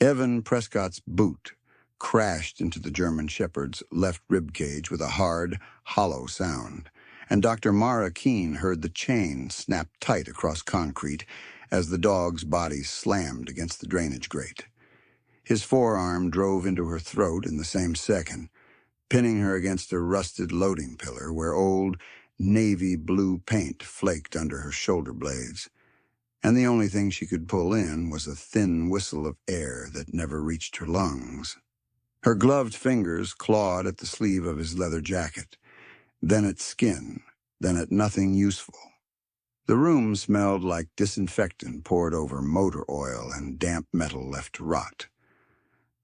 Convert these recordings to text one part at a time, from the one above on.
Evan Prescott's boot crashed into the German Shepherd's left rib cage with a hard, hollow sound, and Dr. Mara Keene heard the chain snap tight across concrete as the dog's body slammed against the drainage grate. His forearm drove into her throat in the same second, pinning her against a rusted loading pillar where old, navy blue paint flaked under her shoulder blades, and the only thing she could pull in was a thin whistle of air that never reached her lungs. Her gloved fingers clawed at the sleeve of his leather jacket, then at skin, then at nothing useful. The room smelled like disinfectant poured over motor oil and damp metal left to rot.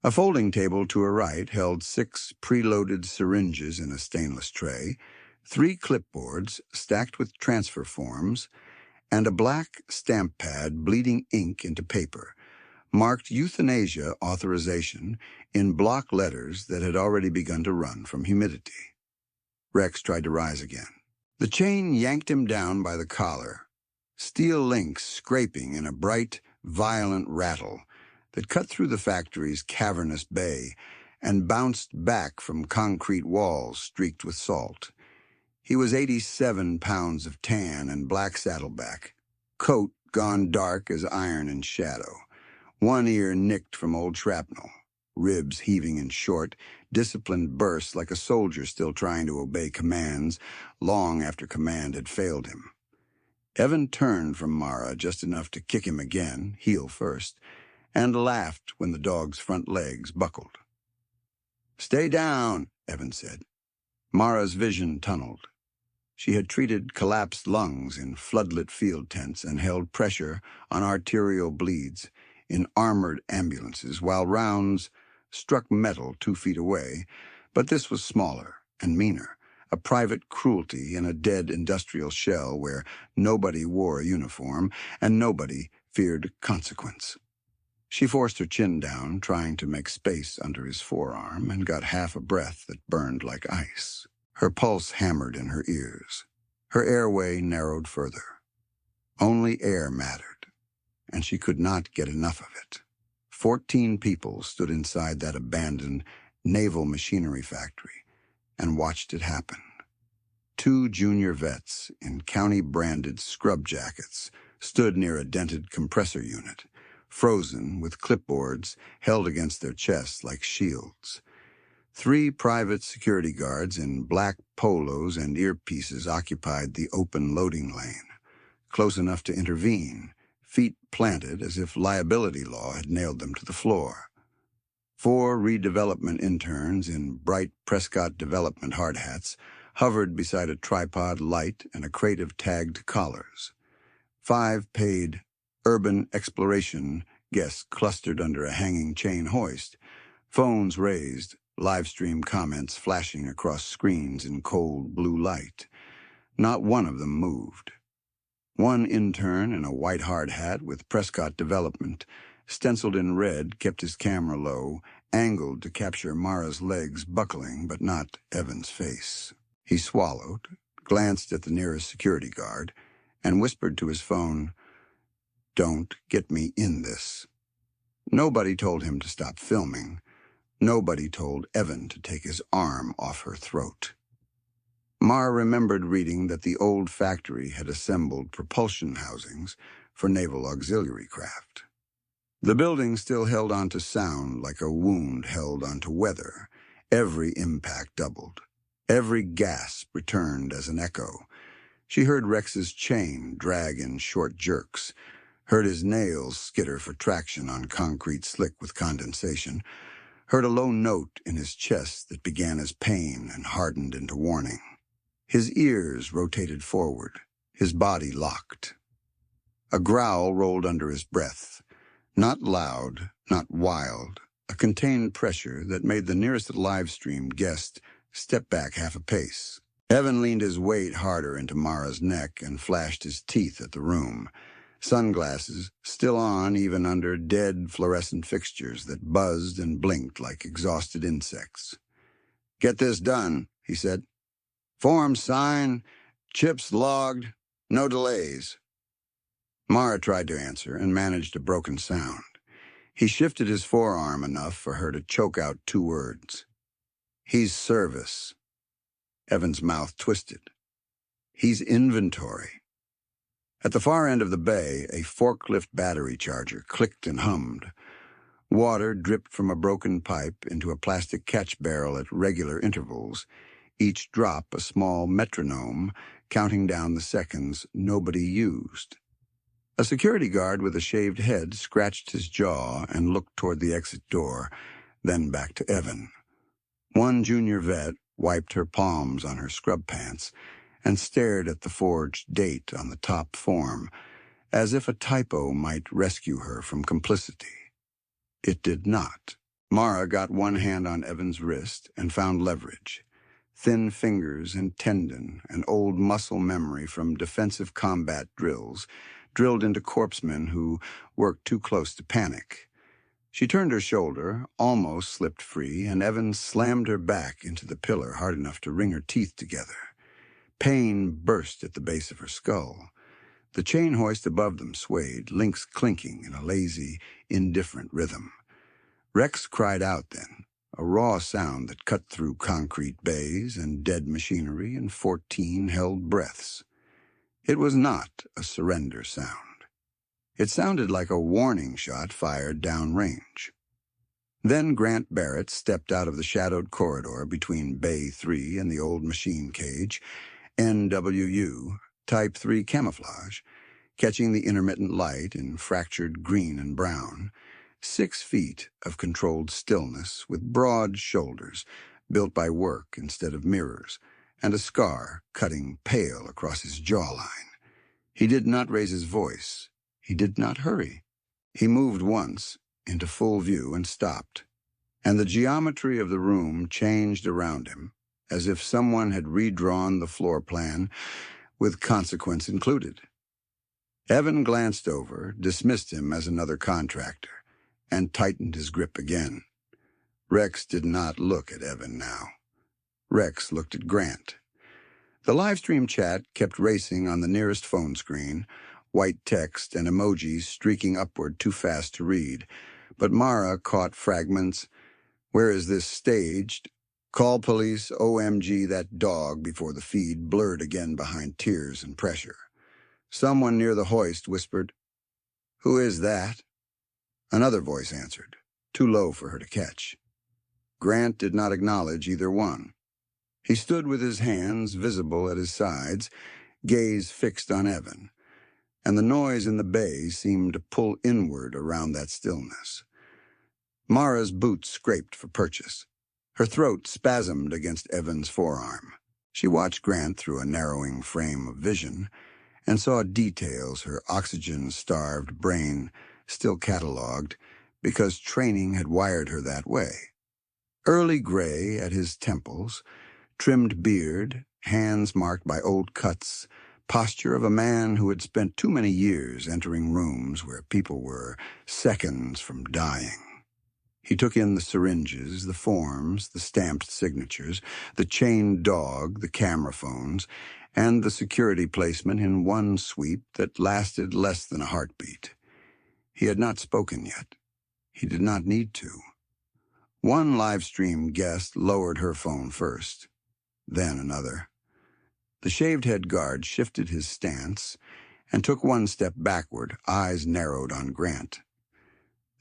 A folding table to her right held 6 preloaded syringes in a stainless tray, 3 clipboards stacked with transfer forms, and a black stamp pad bleeding ink into paper, marked euthanasia authorization in block letters that had already begun to run from humidity. Rex tried to rise again. The chain yanked him down by the collar, steel links scraping in a bright, violent rattle that cut through the factory's cavernous bay and bounced back from concrete walls streaked with salt. He was 87 pounds of tan and black saddleback, coat gone dark as iron and shadow, one ear nicked from old shrapnel, ribs heaving in short, disciplined bursts like a soldier still trying to obey commands long after command had failed him. Evan turned from Mara just enough to kick him again, heel first, and laughed when the dog's front legs buckled. "Stay down," Evan said. Mara's vision tunneled. She had treated collapsed lungs in floodlit field tents and held pressure on arterial bleeds in armored ambulances while rounds struck metal 2 feet away, but this was smaller and meaner, a private cruelty in a dead industrial shell where nobody wore a uniform and nobody feared consequence. She forced her chin down, trying to make space under his forearm, and got half a breath that burned like ice. Her pulse hammered in her ears. Her airway narrowed further. Only air mattered, and she could not get enough of it. 14 people stood inside that abandoned naval machinery factory and watched it happen. 2 junior vets in county-branded scrub jackets stood near a dented compressor unit, frozen with clipboards held against their chests like shields. 3 private security guards in black polos and earpieces occupied the open loading lane, close enough to intervene, feet planted as if liability law had nailed them to the floor. 4 redevelopment interns in bright Prescott Development hard hats hovered beside a tripod light and a crate of tagged collars. 5 paid urban exploration guests clustered under a hanging chain hoist, phones raised, live stream comments flashing across screens in cold blue light. Not one of them moved. One intern in a white hard hat with Prescott Development, stenciled in red, kept his camera low, angled to capture Mara's legs buckling but not Evan's face. He swallowed, glanced at the nearest security guard, and whispered to his phone, "Don't get me in this." Nobody told him to stop filming. Nobody told Evan to take his arm off her throat. Mara remembered reading that the old factory had assembled propulsion housings for naval auxiliary craft. The building still held onto sound like a wound held onto weather. Every impact doubled. Every gasp returned as an echo. She heard Rex's chain drag in short jerks, heard his nails skitter for traction on concrete slick with condensation, heard a low note in his chest that began as pain and hardened into warning. His ears rotated forward, his body locked. A growl rolled under his breath, not loud, not wild, a contained pressure that made the nearest live-stream guest step back half a pace. Evan leaned his weight harder into Mara's neck and flashed his teeth at the room, sunglasses still on even under dead fluorescent fixtures that buzzed and blinked like exhausted insects. "Get this done," he said. "Forms signed, chips logged, no delays." Mara tried to answer and managed a broken sound. He shifted his forearm enough for her to choke out 2 words. "He's service." Evan's mouth twisted. "He's inventory." At the far end of the bay, a forklift battery charger clicked and hummed. Water dripped from a broken pipe into a plastic catch barrel at regular intervals, each drop a small metronome counting down the seconds nobody used. A security guard with a shaved head scratched his jaw and looked toward the exit door, then back to Evan. One junior vet wiped her palms on her scrub pants and stared at the forged date on the top form, as if a typo might rescue her from complicity. It did not. Mara got one hand on Evan's wrist and found leverage. Thin fingers and tendon and old muscle memory from defensive combat drills drilled into corpsmen who worked too close to panic. She turned her shoulder, almost slipped free, and Evan slammed her back into the pillar hard enough to wring her teeth together. Pain burst at the base of her skull. The chain hoist above them swayed, links clinking in a lazy, indifferent rhythm. Rex cried out then, a raw sound that cut through concrete bays and dead machinery and 14 held breaths. It was not a surrender sound. It sounded like a warning shot fired downrange. Then Grant Barrett stepped out of the shadowed corridor between Bay 3 and the old machine cage, NWU, Type 3 camouflage, catching the intermittent light in fractured green and brown. 6 feet of controlled stillness with broad shoulders, built by work instead of mirrors, and a scar cutting pale across his jawline. He did not raise his voice. He did not hurry. He moved once into full view and stopped, and the geometry of the room changed around him, as if someone had redrawn the floor plan with consequence included. Evan glanced over, dismissed him as another contractor, and tightened his grip again. Rex did not look at Evan now. Rex looked at Grant. The livestream chat kept racing on the nearest phone screen, white text and emojis streaking upward too fast to read, but Mara caught fragments. "Where is this staged? Call police, OMG, that dog," before the feed blurred again behind tears and pressure. Someone near the hoist whispered, "Who is that?" Another voice answered, too low for her to catch. Grant did not acknowledge either one. He stood with his hands visible at his sides, gaze fixed on Evan, and the noise in the bay seemed to pull inward around that stillness. Mara's boots scraped for purchase. Her throat spasmed against Evan's forearm. She watched Grant through a narrowing frame of vision and saw details her oxygen-starved brain still catalogued because training had wired her that way. Early gray at his temples, trimmed beard, hands marked by old cuts, posture of a man who had spent too many years entering rooms where people were seconds from dying. He took in the syringes, the forms, the stamped signatures, the chained dog, the camera phones, and the security placement in one sweep that lasted less than a heartbeat. He had not spoken yet. He did not need to. One live-stream guest lowered her phone first, then another. The shaved-head guard shifted his stance and took one step backward, eyes narrowed on Grant.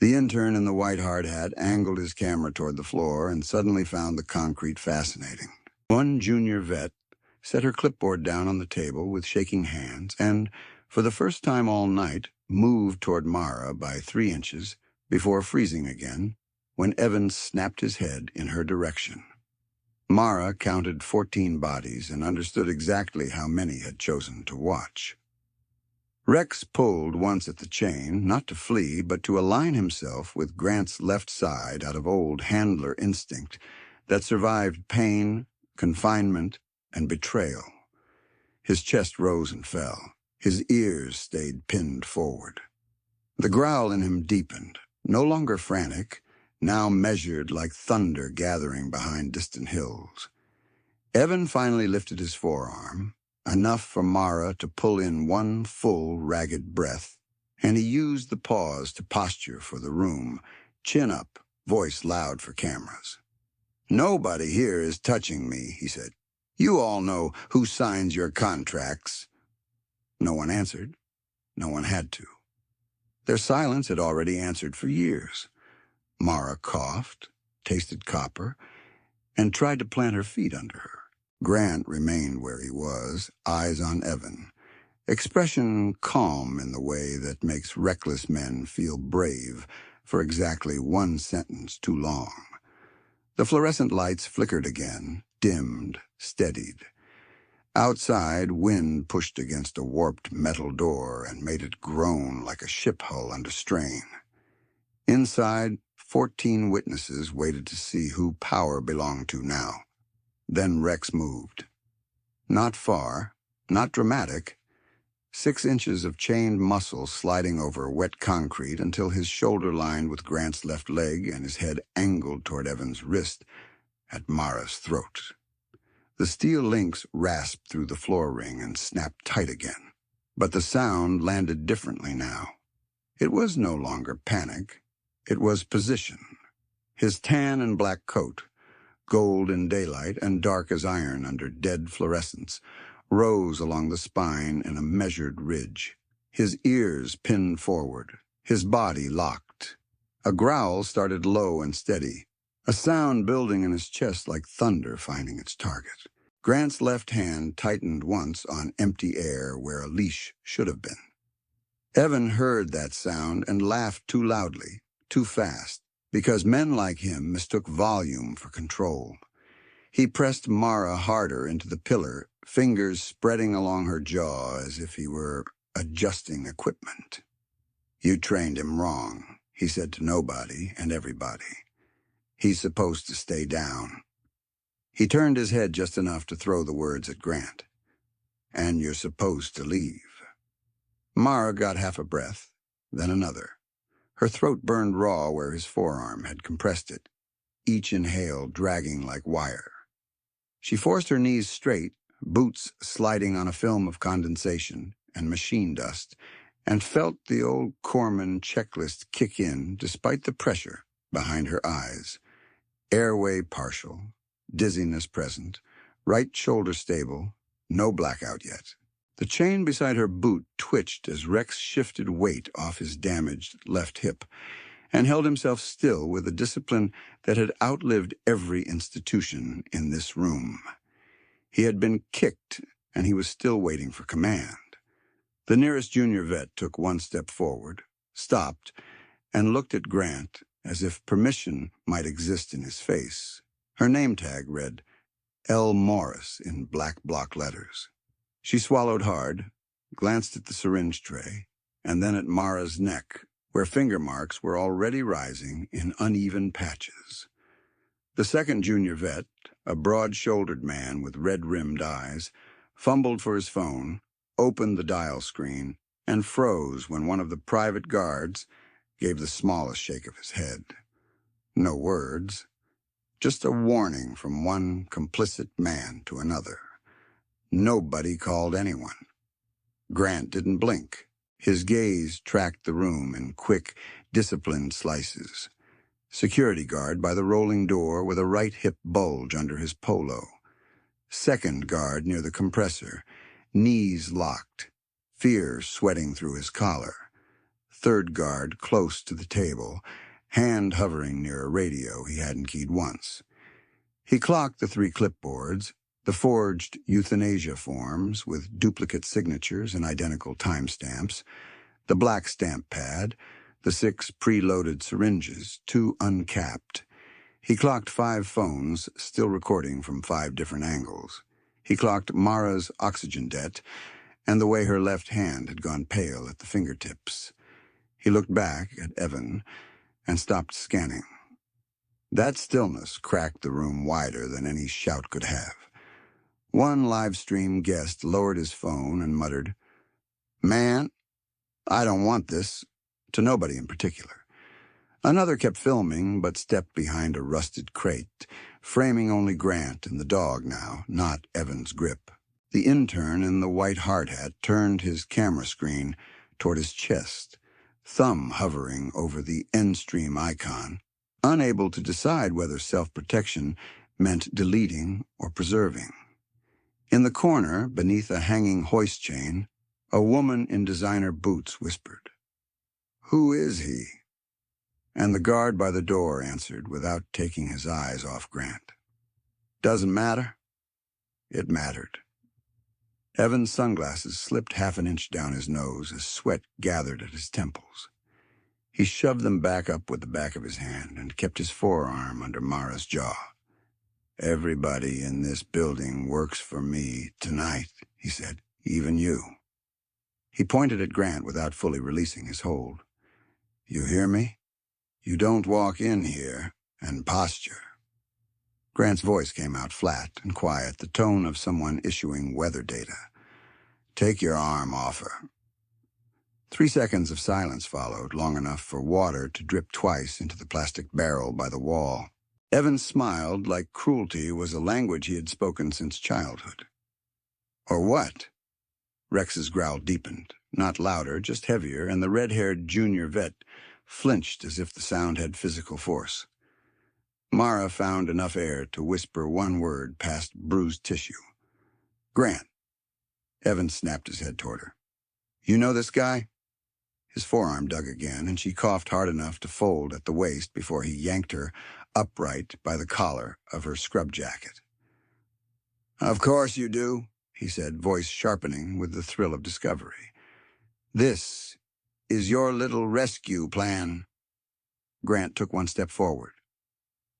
The intern in the white hard hat angled his camera toward the floor and suddenly found the concrete fascinating. One junior vet set her clipboard down on the table with shaking hands and, for the first time all night, moved toward Mara by 3 inches before freezing again when Evans snapped his head in her direction. Mara counted 14 bodies and understood exactly how many had chosen to watch. Rex pulled once at the chain, not to flee, but to align himself with Grant's left side out of old handler instinct that survived pain, confinement, and betrayal. His chest rose and fell. His ears stayed pinned forward. The growl in him deepened, no longer frantic, now measured like thunder gathering behind distant hills. Evan finally lifted his forearm, enough for Mara to pull in one full, ragged breath, and he used the pause to posture for the room, chin up, voice loud for cameras. "Nobody here is touching me," he said. "You all know who signs your contracts." No one answered. No one had to. Their silence had already answered for years. Mara coughed, tasted copper, and tried to plant her feet under her. Grant remained where he was, eyes on Evan, expression calm in the way that makes reckless men feel brave for exactly one sentence too long. The fluorescent lights flickered again, dimmed, steadied. Outside, wind pushed against a warped metal door and made it groan like a ship hull under strain. Inside, 14 witnesses waited to see who power belonged to now. Then Rex moved. Not far, not dramatic. 6 inches of chained muscle sliding over wet concrete until his shoulder lined with Grant's left leg and his head angled toward Evan's wrist at Mara's throat. The steel links rasped through the floor ring and snapped tight again. But the sound landed differently now. It was no longer panic. It was position. His tan and black coat, gold in daylight and dark as iron under dead fluorescence, rose along the spine in a measured ridge. His ears pinned forward, his body locked. A growl started low and steady, a sound building in his chest like thunder finding its target. Grant's left hand tightened once on empty air where a leash should have been. Evan heard that sound and laughed too loudly, too fast, because men like him mistook volume for control. He pressed Mara harder into the pillar, fingers spreading along her jaw as if he were adjusting equipment. "You trained him wrong," he said to nobody and everybody. "He's supposed to stay down." He turned his head just enough to throw the words at Grant. "And you're supposed to leave." Mara got half a breath, then another. Her throat burned raw where his forearm had compressed it, each inhale dragging like wire. She forced her knees straight, boots sliding on a film of condensation and machine dust, and felt the old Corman checklist kick in despite the pressure behind her eyes. Airway partial, dizziness present, right shoulder stable, no blackout yet. The chain beside her boot twitched as Rex shifted weight off his damaged left hip and held himself still with a discipline that had outlived every institution in this room. He had been kicked, and he was still waiting for command. The nearest junior vet took one step forward, stopped, and looked at Grant as if permission might exist in his face. Her name tag read, L. Morris in black block letters. She swallowed hard, glanced at the syringe tray, and then at Mara's neck, where finger marks were already rising in uneven patches. The second junior vet, a broad-shouldered man with red-rimmed eyes, fumbled for his phone, opened the dial screen, and froze when one of the private guards gave the smallest shake of his head. No words, just a warning from one complicit man to another. Nobody called anyone. Grant didn't blink. His gaze tracked the room in quick, disciplined slices. Security guard by the rolling door with a right hip bulge under his polo. Second guard near the compressor, knees locked, fear sweating through his collar. Third guard close to the table, hand hovering near a radio he hadn't keyed once. He clocked the 3 clipboards, the forged euthanasia forms with duplicate signatures and identical timestamps, the black stamp pad, the 6 preloaded syringes, 2 uncapped. He clocked 5 phones, still recording from 5 different angles. He clocked Mara's oxygen debt and the way her left hand had gone pale at the fingertips. He looked back at Evan and stopped scanning. That stillness cracked the room wider than any shout could have. One live stream guest lowered his phone and muttered, "Man, I don't want this," to nobody in particular. Another kept filming, but stepped behind a rusted crate, framing only Grant and the dog now, not Evan's grip. The intern in the white hard hat turned his camera screen toward his chest. thumb hovering over the end stream icon, unable to decide whether self-protection meant deleting or preserving. In the corner, beneath a hanging hoist chain, a woman in designer boots whispered, "Who is he?" And the guard by the door answered without taking his eyes off Grant. "Doesn't matter." It mattered. Evan's sunglasses slipped half an inch down his nose as sweat gathered at his temples. He shoved them back up with the back of his hand and kept his forearm under Mara's jaw. "Everybody in this building works for me tonight," he said, "even you." He pointed at Grant without fully releasing his hold. "You hear me? You don't walk in here and posture." Grant's voice came out flat and quiet, the tone of someone issuing weather data. "Take your arm off her." 3 seconds of silence followed, long enough for water to drip twice into the plastic barrel by the wall. Evans smiled like cruelty was a language he had spoken since childhood. "Or what?" Rex's growl deepened, not louder, just heavier, and the red-haired junior vet flinched as if the sound had physical force. Mara found enough air to whisper one word past bruised tissue. "Grant." Evans snapped his head toward her. "You know this guy?" His forearm dug again, and she coughed hard enough to fold at the waist before he yanked her upright by the collar of her scrub jacket. "Of course you do," he said, voice sharpening with the thrill of discovery. "This is your little rescue plan." Grant took one step forward.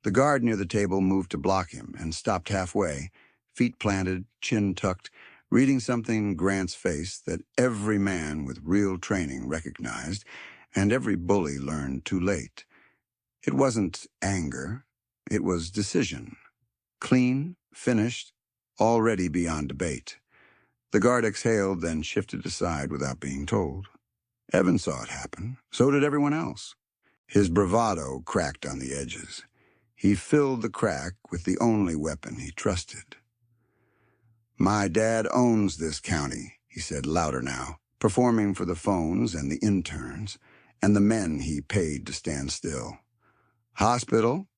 The guard near the table moved to block him and stopped halfway, feet planted, chin tucked, reading something in Grant's face that every man with real training recognized and every bully learned too late. It wasn't anger. It was decision. Clean, finished, already beyond debate. The guard exhaled, then shifted aside without being told. Evan saw it happen. So did everyone else. His bravado cracked on the edges. He filled the crack with the only weapon he trusted. "My dad owns this county," he said louder now, performing for the phones and the interns and the men he paid to stand still. "Hospital,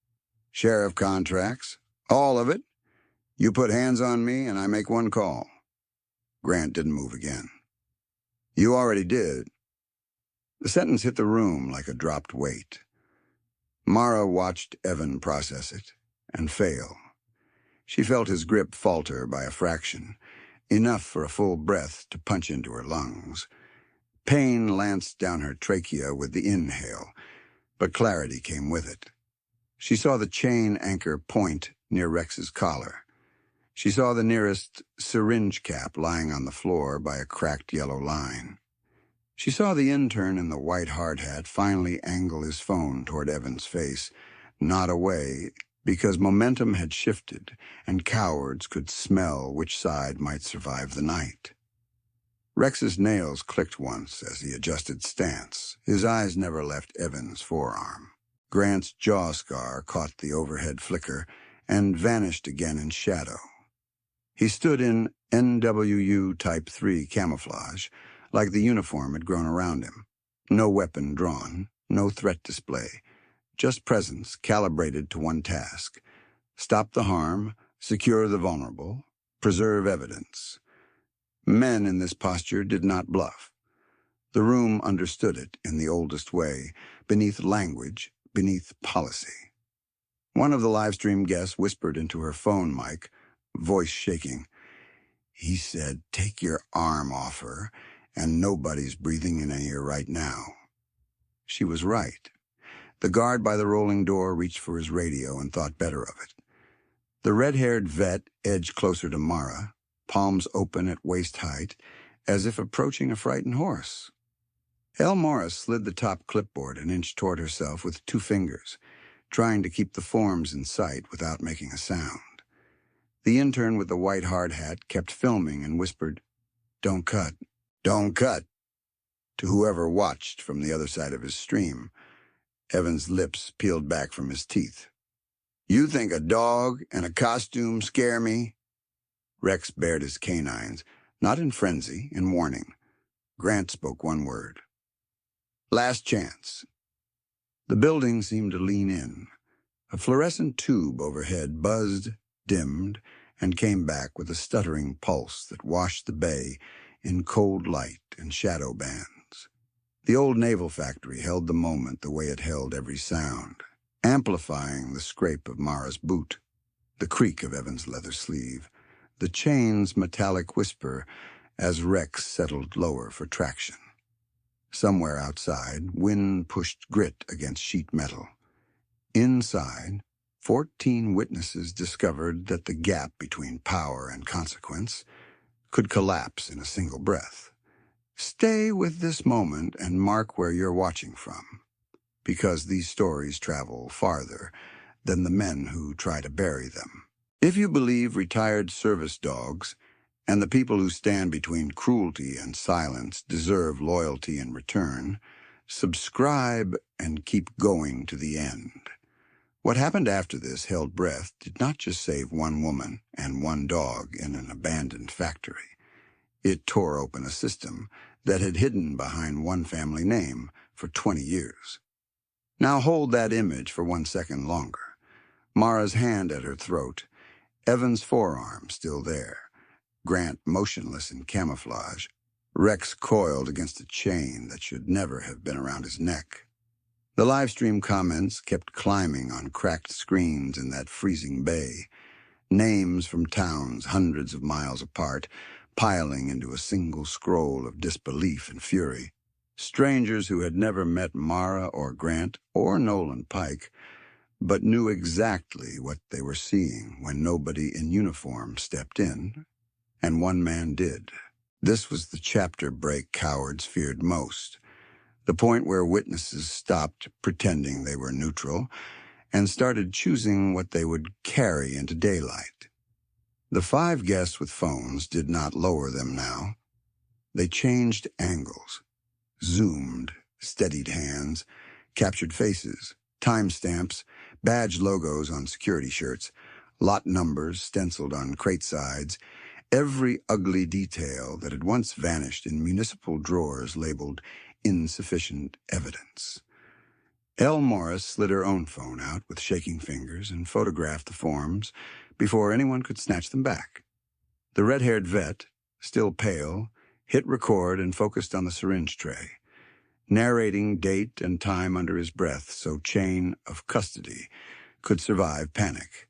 sheriff contracts, all of it. You put hands on me and I make one call." Grant didn't move again. "You already did." The sentence hit the room like a dropped weight. Mara watched Evan process it and fail. She felt his grip falter by a fraction, enough for a full breath to punch into her lungs. Pain lanced down her trachea with the inhale, but clarity came with it. She saw the chain anchor point near Rex's collar. She saw the nearest syringe cap lying on the floor by a cracked yellow line. She saw the intern in the white hard hat finally angle his phone toward Evan's face, not away, because momentum had shifted and cowards could smell which side might survive the night. Rex's nails clicked once as he adjusted stance. His eyes never left Evan's forearm. Grant's jaw scar caught the overhead flicker and vanished again in shadow. He stood in NWU Type 3 camouflage, like the uniform had grown around him. No weapon drawn, no threat display, just presence calibrated to one task: stop the harm, secure the vulnerable, preserve evidence. Men in this posture did not bluff. The room understood it in the oldest way, beneath language, beneath policy. One of the livestream guests whispered into her phone mic, voice shaking, "He said, take your arm off her, and nobody's breathing in here right now." She was right. The guard by the rolling door reached for his radio and thought better of it. The red-haired vet edged closer to Mara, palms open at waist height, as if approaching a frightened horse. El Morris slid the top clipboard an inch toward herself with 2 fingers, trying to keep the forms in sight without making a sound. The intern with the white hard hat kept filming and whispered, "Don't cut, don't cut," to whoever watched from the other side of his stream. Evan's lips peeled back from his teeth. "You think a dog and a costume scare me?" Rex bared his canines, not in frenzy, in warning. Grant spoke one word. Last chance. The building seemed to lean in. A fluorescent tube overhead buzzed, dimmed, and came back with a stuttering pulse that washed the bay in cold light and shadow bands. The old naval factory held the moment the way it held every sound, amplifying the scrape of Mara's boot, the creak of Evan's leather sleeve, the chain's metallic whisper as Rex settled lower for traction. Somewhere outside, wind pushed grit against sheet metal. Inside, 14 witnesses discovered that the gap between power and consequence could collapse in a single breath. Stay with this moment and mark where you're watching from, because these stories travel farther than the men who try to bury them. If you believe retired service dogs and the people who stand between cruelty and silence deserve loyalty in return, subscribe and keep going to the end. What happened after this held breath did not just save one woman and one dog in an abandoned factory. It tore open a system that had hidden behind one family name for 20 years. Now hold that image for 1 second longer. Mara's hand at her throat, Evan's forearm still there, Grant motionless in camouflage, Rex coiled against a chain that should never have been around his neck. The livestream comments kept climbing on cracked screens in that freezing bay, names from towns hundreds of miles apart, piling into a single scroll of disbelief and fury. Strangers who had never met Mara or Grant or Nolan Pike, but knew exactly what they were seeing when nobody in uniform stepped in, and one man did. This was the chapter break cowards feared most, the point where witnesses stopped pretending they were neutral and started choosing what they would carry into daylight. The 5 guests with phones did not lower them now. They changed angles, zoomed, steadied hands, captured faces, timestamps, badge logos on security shirts, lot numbers stenciled on crate sides, every ugly detail that had once vanished in municipal drawers labeled insufficient evidence. Elle Morris slid her own phone out with shaking fingers and photographed the forms before anyone could snatch them back. The red-haired vet, still pale, hit record and focused on the syringe tray, narrating date and time under his breath so chain of custody could survive panic.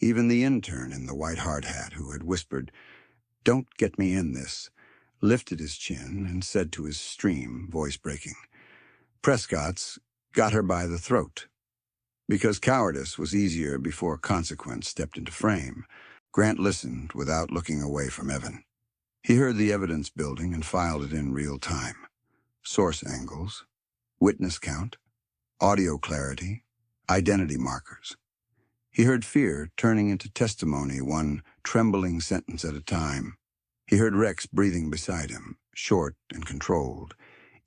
Even the intern in the white hard hat who had whispered, "Don't get me in this," lifted his chin and said to his stream, voice breaking, "Prescott's got her by the throat." Because cowardice was easier before consequence stepped into frame, Grant listened without looking away from Evan. He heard the evidence building and filed it in real time. Source angles, witness count, audio clarity, identity markers. He heard fear turning into testimony, one trembling sentence at a time. He heard Rex breathing beside him, short and controlled,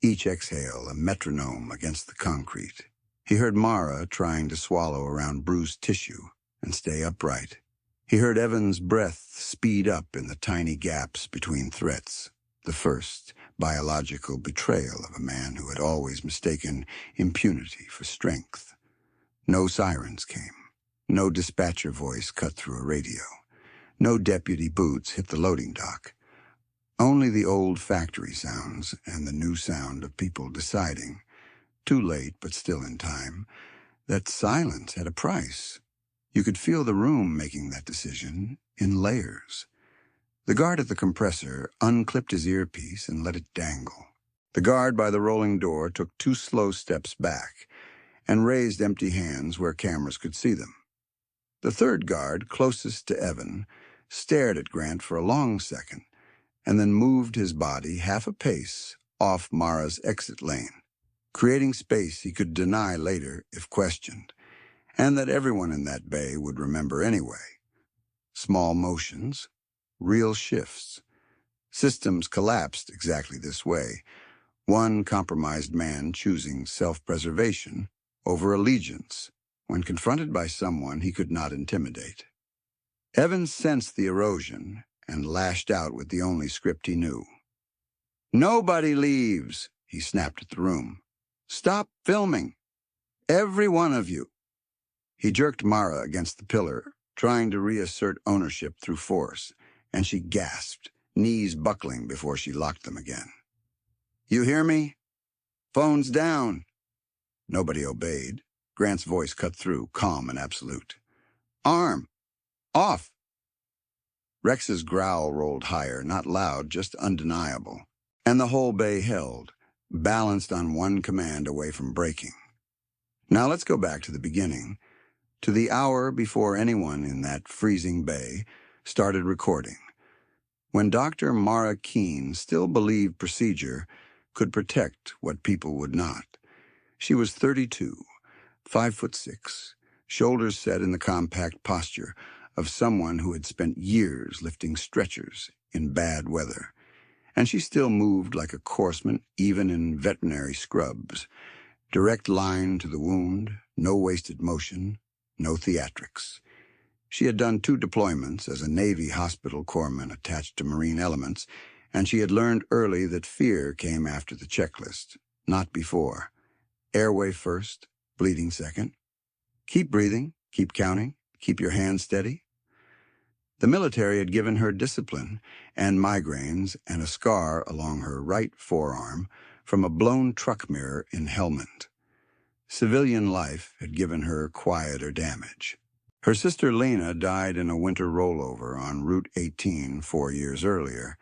each exhale a metronome against the concrete. He heard Mara trying to swallow around bruised tissue and stay upright. He heard Evan's breath speed up in the tiny gaps between threats, the first biological betrayal of a man who had always mistaken impunity for strength. No sirens came. No dispatcher voice cut through a radio. No deputy boots hit the loading dock. Only the old factory sounds and the new sound of people deciding, too late but still in time, that silence had a price. You could feel the room making that decision in layers. The guard at the compressor unclipped his earpiece and let it dangle. The guard by the rolling door took 2 slow steps back and raised empty hands where cameras could see them. The third guard, closest to Evan, stared at Grant for a long second and then moved his body half a pace off Mara's exit lane, creating space he could deny later if questioned, and that everyone in that bay would remember anyway. Small motions, real shifts. Systems collapsed exactly this way, one compromised man choosing self-preservation over allegiance when confronted by someone he could not intimidate. Evans sensed the erosion and lashed out with the only script he knew. "Nobody leaves," he snapped at the room. Stop filming. Every one of you." He jerked Mara against the pillar, trying to reassert ownership through force, and she gasped, knees buckling before she locked them again. "You hear me? Phone's down." Nobody obeyed. Grant's voice cut through, calm and absolute. "Arm! Off!" Rex's growl rolled higher, not loud, just undeniable. And the whole bay held, balanced on one command away from breaking. Now let's go back to the beginning, to the hour before anyone in that freezing bay started recording, when Dr. Mara Keene still believed procedure could protect what people would not. She was 32, 5'6", shoulders set in the compact posture of someone who had spent years lifting stretchers in bad weather. And she still moved like a corpsman even in veterinary scrubs. Direct line to the wound, no wasted motion, no theatrics. She had done 2 deployments as a Navy hospital corpsman attached to Marine elements, and she had learned early that fear came after the checklist, not before. Airway first, bleeding second. Keep breathing, keep counting, keep your hands steady. The military had given her discipline and migraines and a scar along her right forearm from a blown truck mirror in Helmand. Civilian life had given her quieter damage. Her sister Lena died in a winter rollover on Route 18 4 years earlier,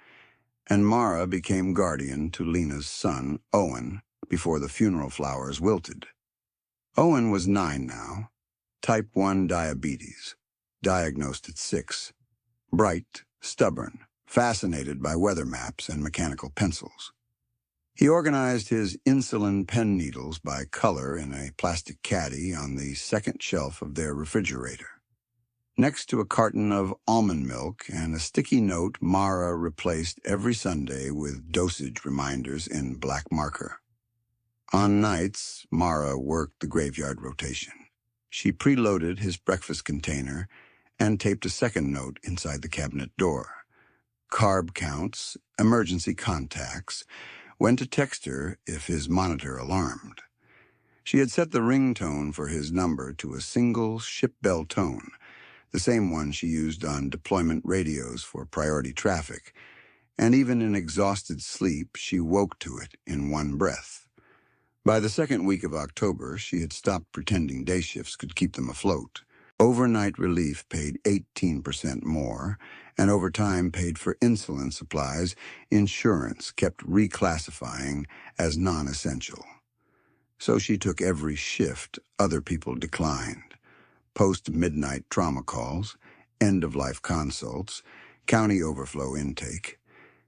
and Mara became guardian to Lena's son, Owen, before the funeral flowers wilted. Owen was 9 now, type 1 diabetes, diagnosed at 6, bright, stubborn, fascinated by weather maps and mechanical pencils. He organized his insulin pen needles by color in a plastic caddy on the second shelf of their refrigerator. Next to a carton of almond milk and a sticky note Mara replaced every Sunday with dosage reminders in black marker. On nights, Mara worked the graveyard rotation. She preloaded his breakfast container and taped a second note inside the cabinet door. Carb counts, emergency contacts, when to text her if his monitor alarmed. She had set the ringtone for his number to a single ship bell tone, the same one she used on deployment radios for priority traffic, and even in exhausted sleep she woke to it in one breath. By the second week of October, she had stopped pretending day shifts could keep them afloat. Overnight relief paid 18% more, and overtime paid for insulin supplies insurance kept reclassifying as non-essential. So she took every shift other people declined. Post-midnight trauma calls, end-of-life consults, county overflow intake.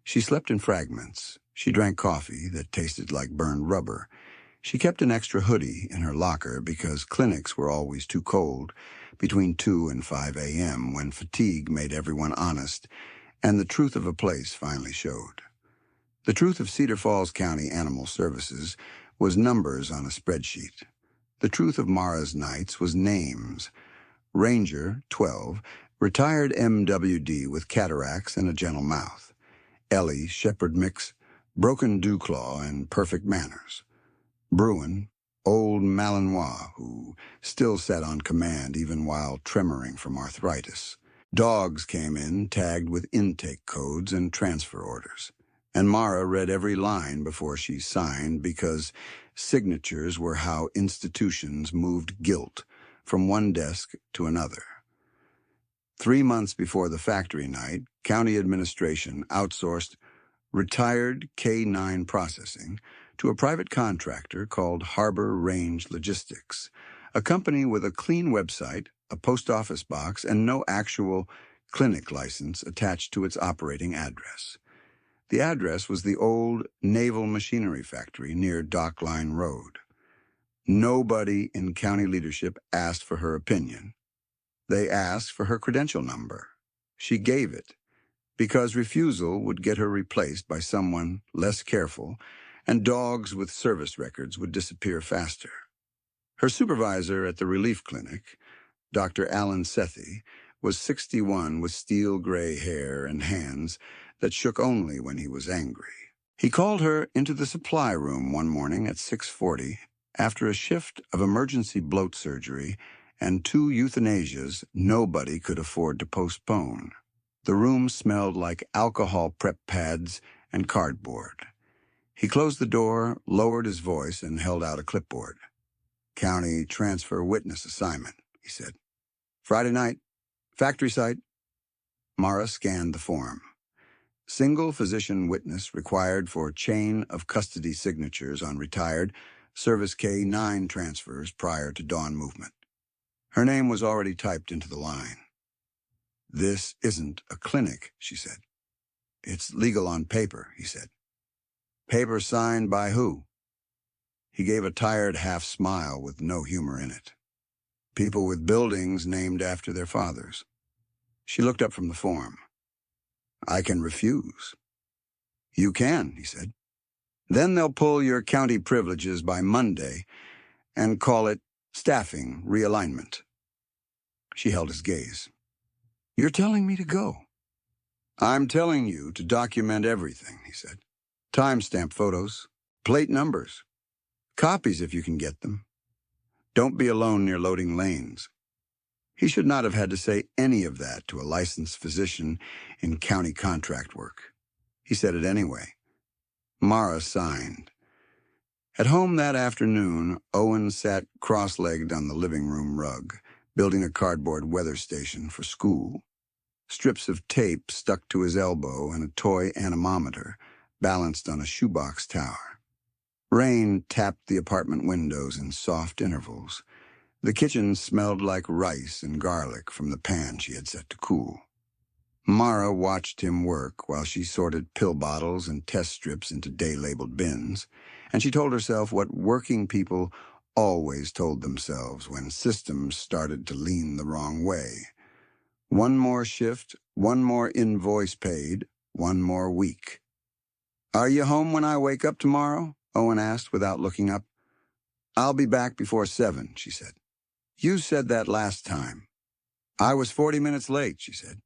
She slept in fragments. She drank coffee that tasted like burned rubber. She kept an extra hoodie in her locker because clinics were always too cold between 2 and 5 a.m. when fatigue made everyone honest, and the truth of a place finally showed. The truth of Cedar Falls County Animal Services was numbers on a spreadsheet. The truth of Mara's nights was names. Ranger, 12, retired MWD with cataracts and a gentle mouth. Ellie, shepherd mix, broken dewclaw and perfect manners. Bruin, old Malinois, who still sat on command even while tremoring from arthritis. Dogs came in tagged with intake codes and transfer orders, and Mara read every line before she signed because signatures were how institutions moved guilt from one desk to another. 3 months before the factory night, county administration outsourced retired K-9 processing to a private contractor called Harbor Range Logistics, a company with a clean website, a post office box, and no actual clinic license attached to its operating address. The address was the old Naval Machinery Factory near Dock Line Road. Nobody in county leadership asked for her opinion. They asked for her credential number. She gave it, because refusal would get her replaced by someone less careful, and dogs with service records would disappear faster. Her supervisor at the relief clinic, Dr. Alan Sethi, was 61 with steel gray hair and hands that shook only when he was angry. He called her into the supply room one morning at 6:40 After a shift of emergency bloat surgery and 2 euthanasias nobody could afford to postpone, the room smelled like alcohol prep pads and cardboard. He closed the door, lowered his voice, and held out a clipboard. "County transfer witness assignment," he said. "Friday night. Factory site." Mara scanned the form. Single physician witness required for chain of custody signatures on retired Service K-9 transfers prior to dawn movement. Her name was already typed into the line. "This isn't a clinic," she said. "It's legal on paper," he said. "Paper signed by who?" He gave a tired half smile with no humor in it. "People with buildings named after their fathers." She looked up from the form. "I can refuse." "You can," he said. "Then they'll pull your county privileges by Monday and call it staffing realignment." She held his gaze. "You're telling me to go?" "I'm telling you to document everything," he said. "Timestamp photos, plate numbers, copies if you can get them. Don't be alone near loading lanes." He should not have had to say any of that to a licensed physician in county contract work. He said it anyway. Mara signed. At home that afternoon, Owen sat cross-legged on the living room rug, building a cardboard weather station for school. Strips of tape stuck to his elbow and a toy anemometer balanced on a shoebox tower. Rain tapped the apartment windows in soft intervals. The kitchen smelled like rice and garlic from the pan she had set to cool. Mara watched him work while she sorted pill bottles and test strips into day-labeled bins, and she told herself what working people always told themselves when systems started to lean the wrong way. One more shift, one more invoice paid, one more week. "Are you home when I wake up tomorrow?" Owen asked without looking up. "I'll be back before 7, she said. "You said that last time." "I was 40 minutes late," she said.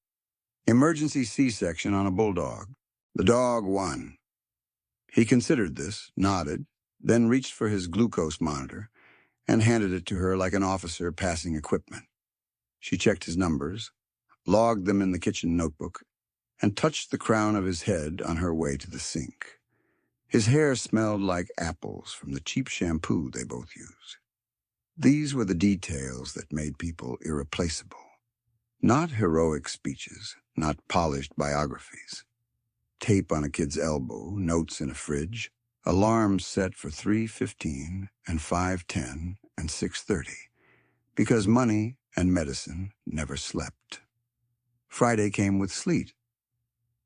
"Emergency C-section on a bulldog. The dog won." He considered this, nodded, then reached for his glucose monitor and handed it to her like an officer passing equipment. She checked his numbers, logged them in the kitchen notebook, and touched the crown of his head on her way to the sink. His hair smelled like apples from the cheap shampoo they both used. These were the details that made people irreplaceable. Not heroic speeches, not polished biographies. Tape on a kid's elbow, notes in a fridge, alarms set for 3:15 and 5:10 and 6:30, because money and medicine never slept. Friday came with sleet.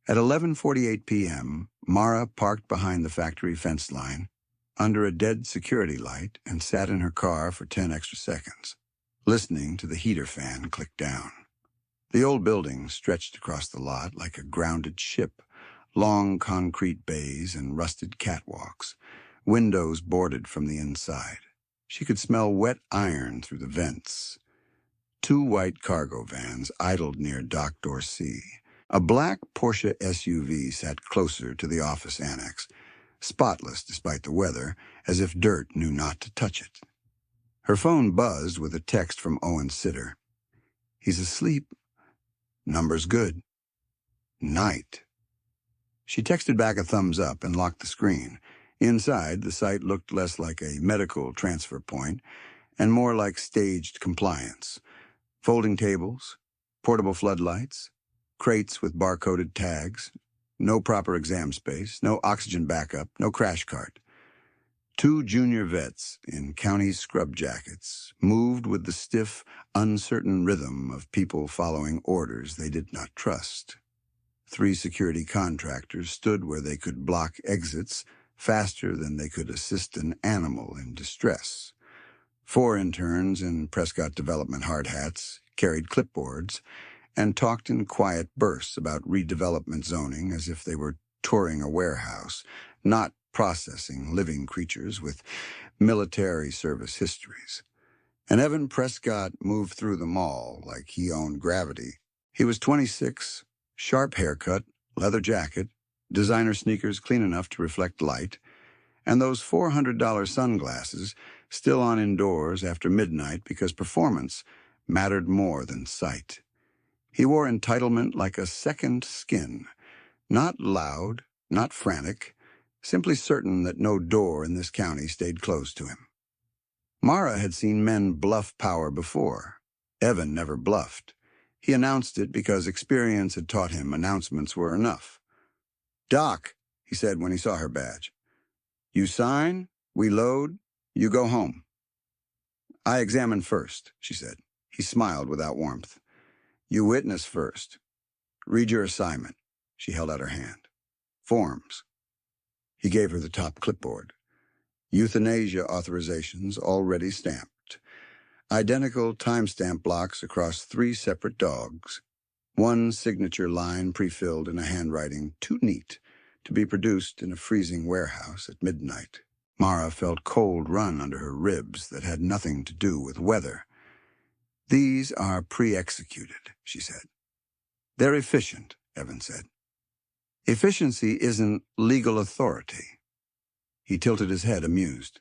At 11:48 p.m., Mara parked behind the factory fence line, under a dead security light, and sat in her car for 10 extra seconds, listening to the heater fan click down. The old building stretched across the lot like a grounded ship, long concrete bays and rusted catwalks, windows boarded from the inside. She could smell wet iron through the vents. 2 white cargo vans idled near Dock Dorsey. A black Porsche SUV sat closer to the office annex, spotless despite the weather, as if dirt knew not to touch it. Her phone buzzed with a text from Owen's sitter. "He's asleep. Number's good. Night." She texted back a thumbs up and locked the screen. Inside, the site looked less like a medical transfer point and more like staged compliance. Folding tables, portable floodlights, crates with barcoded tags, no proper exam space, no oxygen backup, no crash cart. 2 junior vets in county scrub jackets moved with the stiff, uncertain rhythm of people following orders they did not trust. 3 security contractors stood where they could block exits faster than they could assist an animal in distress. 4 interns in Prescott Development hard hats carried clipboards and talked in quiet bursts about redevelopment zoning as if they were touring a warehouse, not processing living creatures with military service histories. And Evan Prescott moved through them all like he owned gravity. He was 26, sharp haircut, leather jacket, designer sneakers clean enough to reflect light, and those $400 sunglasses still on indoors after midnight because performance mattered more than sight. He wore entitlement like a second skin, not loud, not frantic, simply certain that no door in this county stayed closed to him. Mara had seen men bluff power before. Evan never bluffed. He announced it because experience had taught him announcements were enough. "Doc," he said when he saw her badge. "You sign, we load, you go home." "I examine first," she said. He smiled without warmth. "You witness first. Read your assignment." She held out her hand. "Forms." He gave her the top clipboard. Euthanasia authorizations already stamped. Identical timestamp blocks across 3 separate dogs. One signature line pre-filled in a handwriting too neat to be produced in a freezing warehouse at midnight. Mara felt cold run under her ribs that had nothing to do with weather. "These are pre-executed," she said. "They're efficient," Evan said. "Efficiency isn't legal authority." He tilted his head, amused.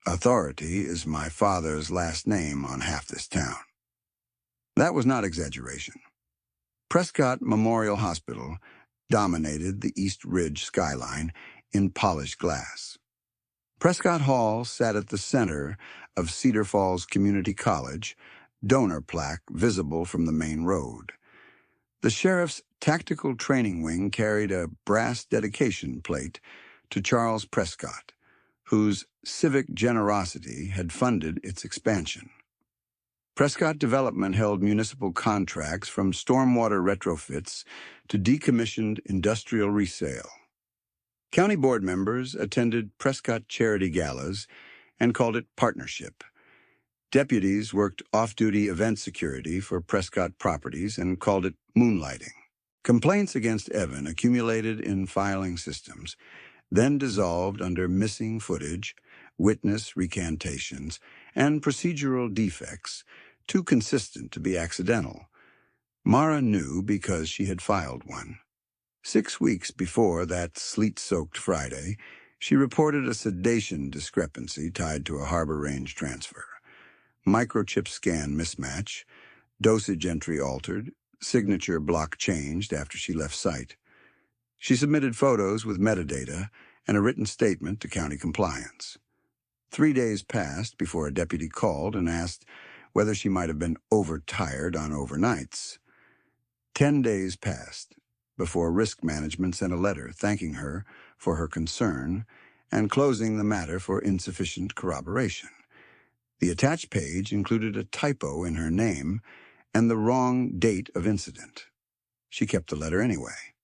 "Authority is my father's last name on half this town." That was not exaggeration. Prescott Memorial Hospital dominated the East Ridge skyline in polished glass. Prescott Hall sat at the center of Cedar Falls Community College, donor plaque visible from the main road. The sheriff's tactical training wing carried a brass dedication plate to Charles Prescott, whose civic generosity had funded its expansion. Prescott Development held municipal contracts from stormwater retrofits to decommissioned industrial resale. County board members attended Prescott charity galas and called it partnership. Deputies worked off-duty event security for Prescott properties and called it moonlighting. Complaints against Evan accumulated in filing systems, then dissolved under missing footage, witness recantations, and procedural defects, too consistent to be accidental. Mara knew because she had filed one. 6 weeks before that sleet-soaked Friday, she reported a sedation discrepancy tied to a Harbor Range transfer. Microchip scan mismatch, dosage entry altered, signature block changed after she left site. She submitted photos with metadata and a written statement to county compliance. 3 days passed before a deputy called and asked whether she might have been overtired on overnights. 10 days passed before Risk Management sent a letter thanking her for her concern and closing the matter for insufficient corroboration. The attached page included a typo in her name and the wrong date of incident. She kept the letter anyway.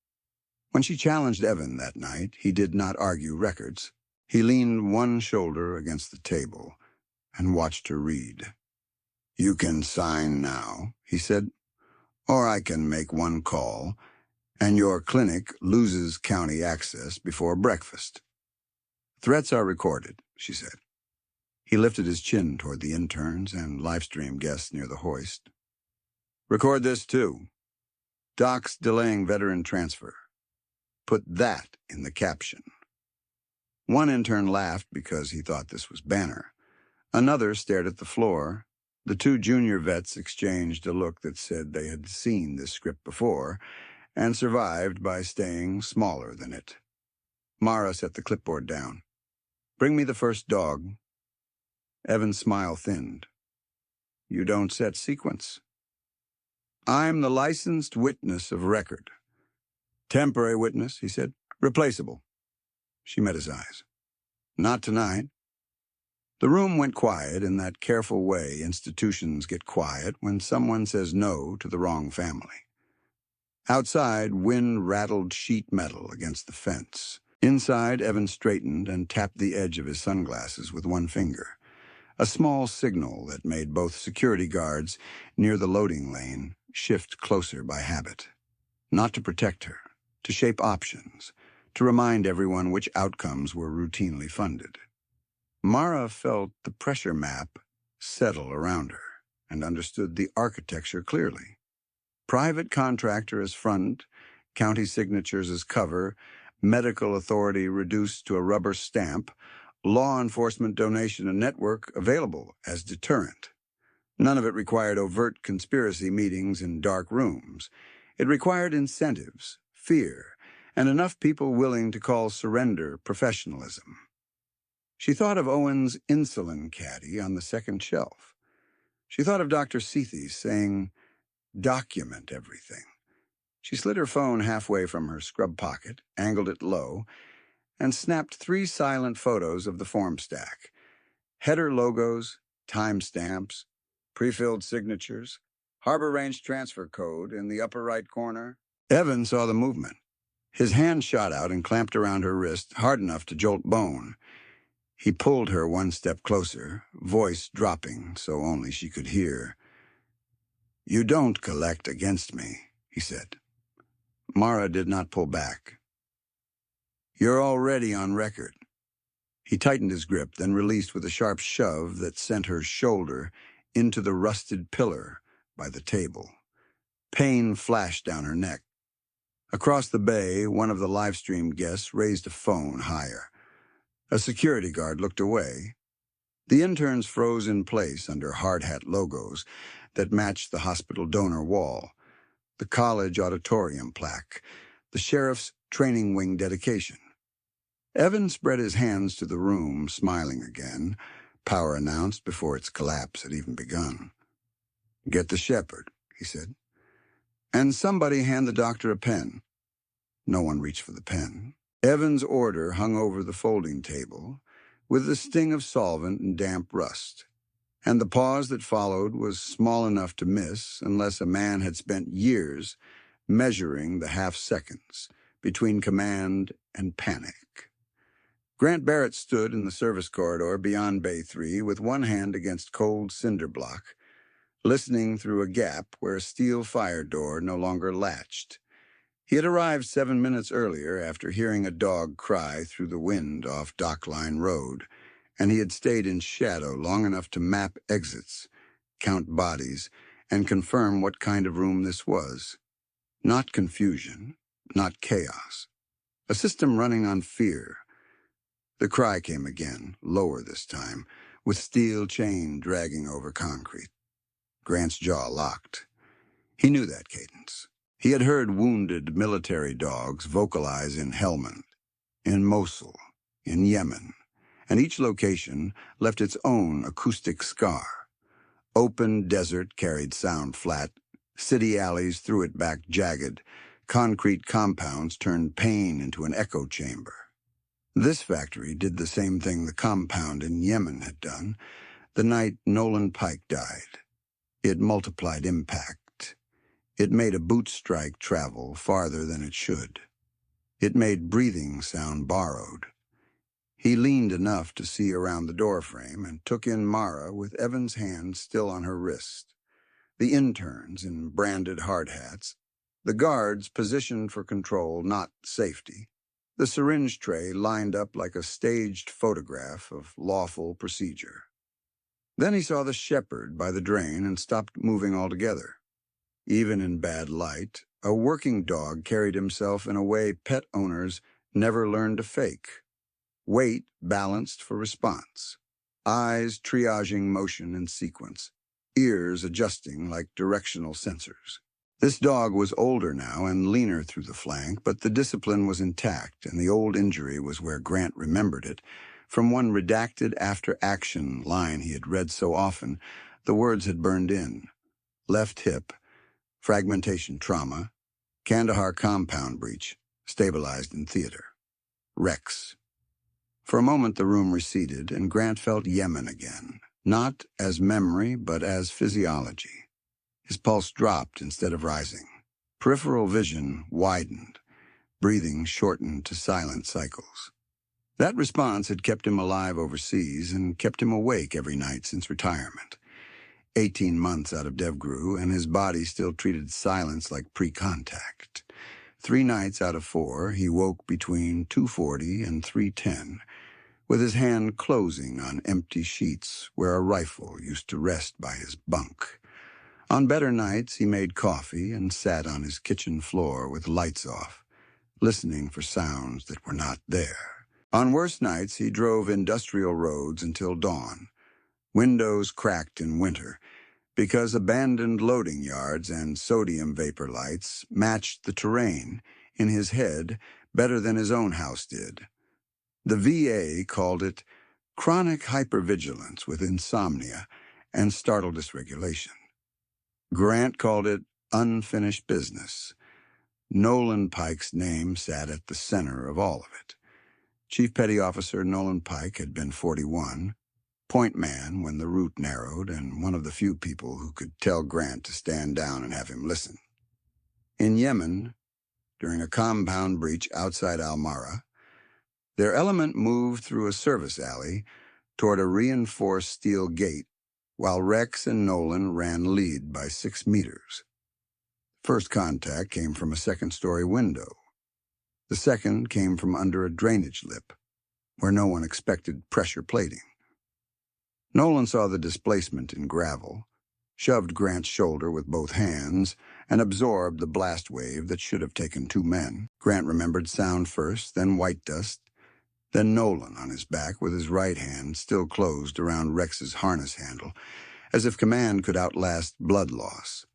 When she challenged Evan that night, he did not argue records. He leaned one shoulder against the table and watched her read. "You can sign now," he said, "or I can make one call, and your clinic loses county access before breakfast." "Threats are recorded," she said. He lifted his chin toward the interns and livestream guests near the hoist. "Record this, too. Docs delaying veteran transfer. Put that in the caption." One intern laughed because he thought this was banner. Another stared at the floor. The 2 junior vets exchanged a look that said they had seen this script before and survived by staying smaller than it. Mara set the clipboard down. "Bring me the first dog." Evan's smile thinned. "You don't set sequence." "I'm the licensed witness of record." "Temporary witness," he said. "Replaceable." She met his eyes. "Not tonight." The room went quiet in that careful way institutions get quiet when someone says no to the wrong family. Outside, wind rattled sheet metal against the fence. Inside, Evan straightened and tapped the edge of his sunglasses with one finger, a small signal that made both security guards near the loading lane shift closer by habit. Not to protect her, to shape options, to remind everyone which outcomes were routinely funded. Mara felt the pressure map settle around her and understood the architecture clearly. Private contractor as front, county signatures as cover, medical authority reduced to a rubber stamp, law enforcement donation and network available as deterrent. None of it required overt conspiracy meetings in dark rooms. It required incentives, fear, and enough people willing to call surrender professionalism. She thought of Owen's insulin caddy on the second shelf. She thought of Dr. Seethy saying, "Document everything." She slid her phone halfway from her scrub pocket, angled it low, and snapped 3 silent photos of the form stack. Header logos, timestamps, pre-filled signatures, Harbor Range transfer code in the upper right corner. Evan saw the movement. His hand shot out and clamped around her wrist, hard enough to jolt bone. He pulled her 1 step closer, voice dropping so only she could hear. "You don't collect against me," he said. Mara did not pull back. "You're already on record." He tightened his grip, then released with a sharp shove that sent her shoulder into the rusted pillar by the table. Pain flashed down her neck. Across the bay, one of the live-stream guests raised a phone higher. A security guard looked away. The interns froze in place under hard hat logos that matched the hospital donor wall, the college auditorium plaque, the sheriff's training wing dedication. Evan spread his hands to the room, smiling again. Power announced before its collapse had even begun. "Get the shepherd," he said. "And somebody hand the doctor a pen." No one reached for the pen. Evan's order hung over the folding table, with the sting of solvent and damp rust. And the pause that followed was small enough to miss unless a man had spent years measuring the half-seconds between command and panic. Grant Barrett stood in the service corridor beyond Bay 3 with one hand against cold cinder block, listening through a gap where a steel fire door no longer latched. He had arrived 7 minutes earlier after hearing a dog cry through the wind off Dockline Road, and he had stayed in shadow long enough to map exits, count bodies, and confirm what kind of room this was. Not confusion, not chaos. A system running on fear. The cry came again, lower this time, with steel chain dragging over concrete. Grant's jaw locked. He knew that cadence. He had heard wounded military dogs vocalize in Helmand, in Mosul, in Yemen, and each location left its own acoustic scar. Open desert carried sound flat, city alleys threw it back jagged, concrete compounds turned pain into an echo chamber. This factory did the same thing the compound in Yemen had done the night Nolan Pike died. It multiplied impact. It made a boot strike travel farther than it should. It made breathing sound borrowed. He leaned enough to see around the doorframe and took in Mara with Evan's hand still on her wrist. The interns in branded hard hats. The guards positioned for control, not safety. The syringe tray lined up like a staged photograph of lawful procedure. Then he saw the shepherd by the drain and stopped moving altogether. Even in bad light, a working dog carried himself in a way pet owners never learned to fake. Weight balanced for response. Eyes triaging motion in sequence. Ears adjusting like directional sensors. This dog was older now and leaner through the flank, but the discipline was intact, and the old injury was where Grant remembered it. From one redacted after-action line he had read so often, the words had burned in. Left hip, fragmentation trauma, Kandahar compound breach, stabilized in theater. Rex. For a moment the room receded, and Grant felt Yemen again, not as memory, but as physiology. His pulse dropped instead of rising. Peripheral vision widened. Breathing shortened to silent cycles. That response had kept him alive overseas and kept him awake every night since retirement. 18 months out of DevGru, and his body still treated silence like pre-contact. 3 nights out of 4, he woke between 2:40 and 3:10, with his hand closing on empty sheets where a rifle used to rest by his bunk. On better nights, he made coffee and sat on his kitchen floor with lights off, listening for sounds that were not there. On worse nights, he drove industrial roads until dawn, windows cracked in winter, because abandoned loading yards and sodium vapor lights matched the terrain in his head better than his own house did. The VA called it chronic hypervigilance with insomnia and startle dysregulation. Grant called it unfinished business. Nolan Pike's name sat at the center of all of it. Chief Petty Officer Nolan Pike had been 41, point man when the route narrowed, and one of the few people who could tell Grant to stand down and have him listen. In Yemen, during a compound breach outside Al-Mara, their element moved through a service alley toward a reinforced steel gate, while Rex and Nolan ran lead by 6 meters. First contact came from a second-story window. The second came from under a drainage lip, where no one expected pressure plating. Nolan saw the displacement in gravel, shoved Grant's shoulder with both hands, and absorbed the blast wave that should have taken 2 men. Grant remembered sound first, then white dust, then Nolan on his back with his right hand still closed around Rex's harness handle, as if command could outlast blood loss.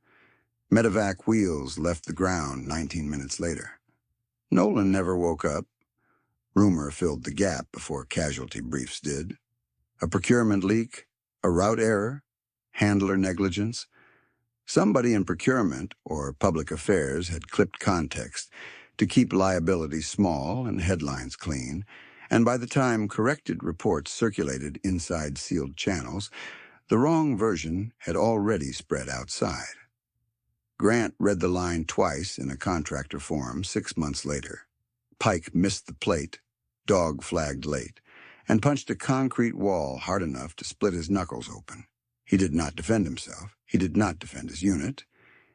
Medevac wheels left the ground 19 minutes later. Nolan never woke up. Rumor filled the gap before casualty briefs did. A procurement leak, a route error, handler negligence. Somebody in procurement or public affairs had clipped context to keep liability small and headlines clean, and by the time corrected reports circulated inside sealed channels, the wrong version had already spread outside. Grant read the line twice in a contractor form 6 months later. Pike missed the plate, dog flagged late, and punched a concrete wall hard enough to split his knuckles open. He did not defend himself. He did not defend his unit.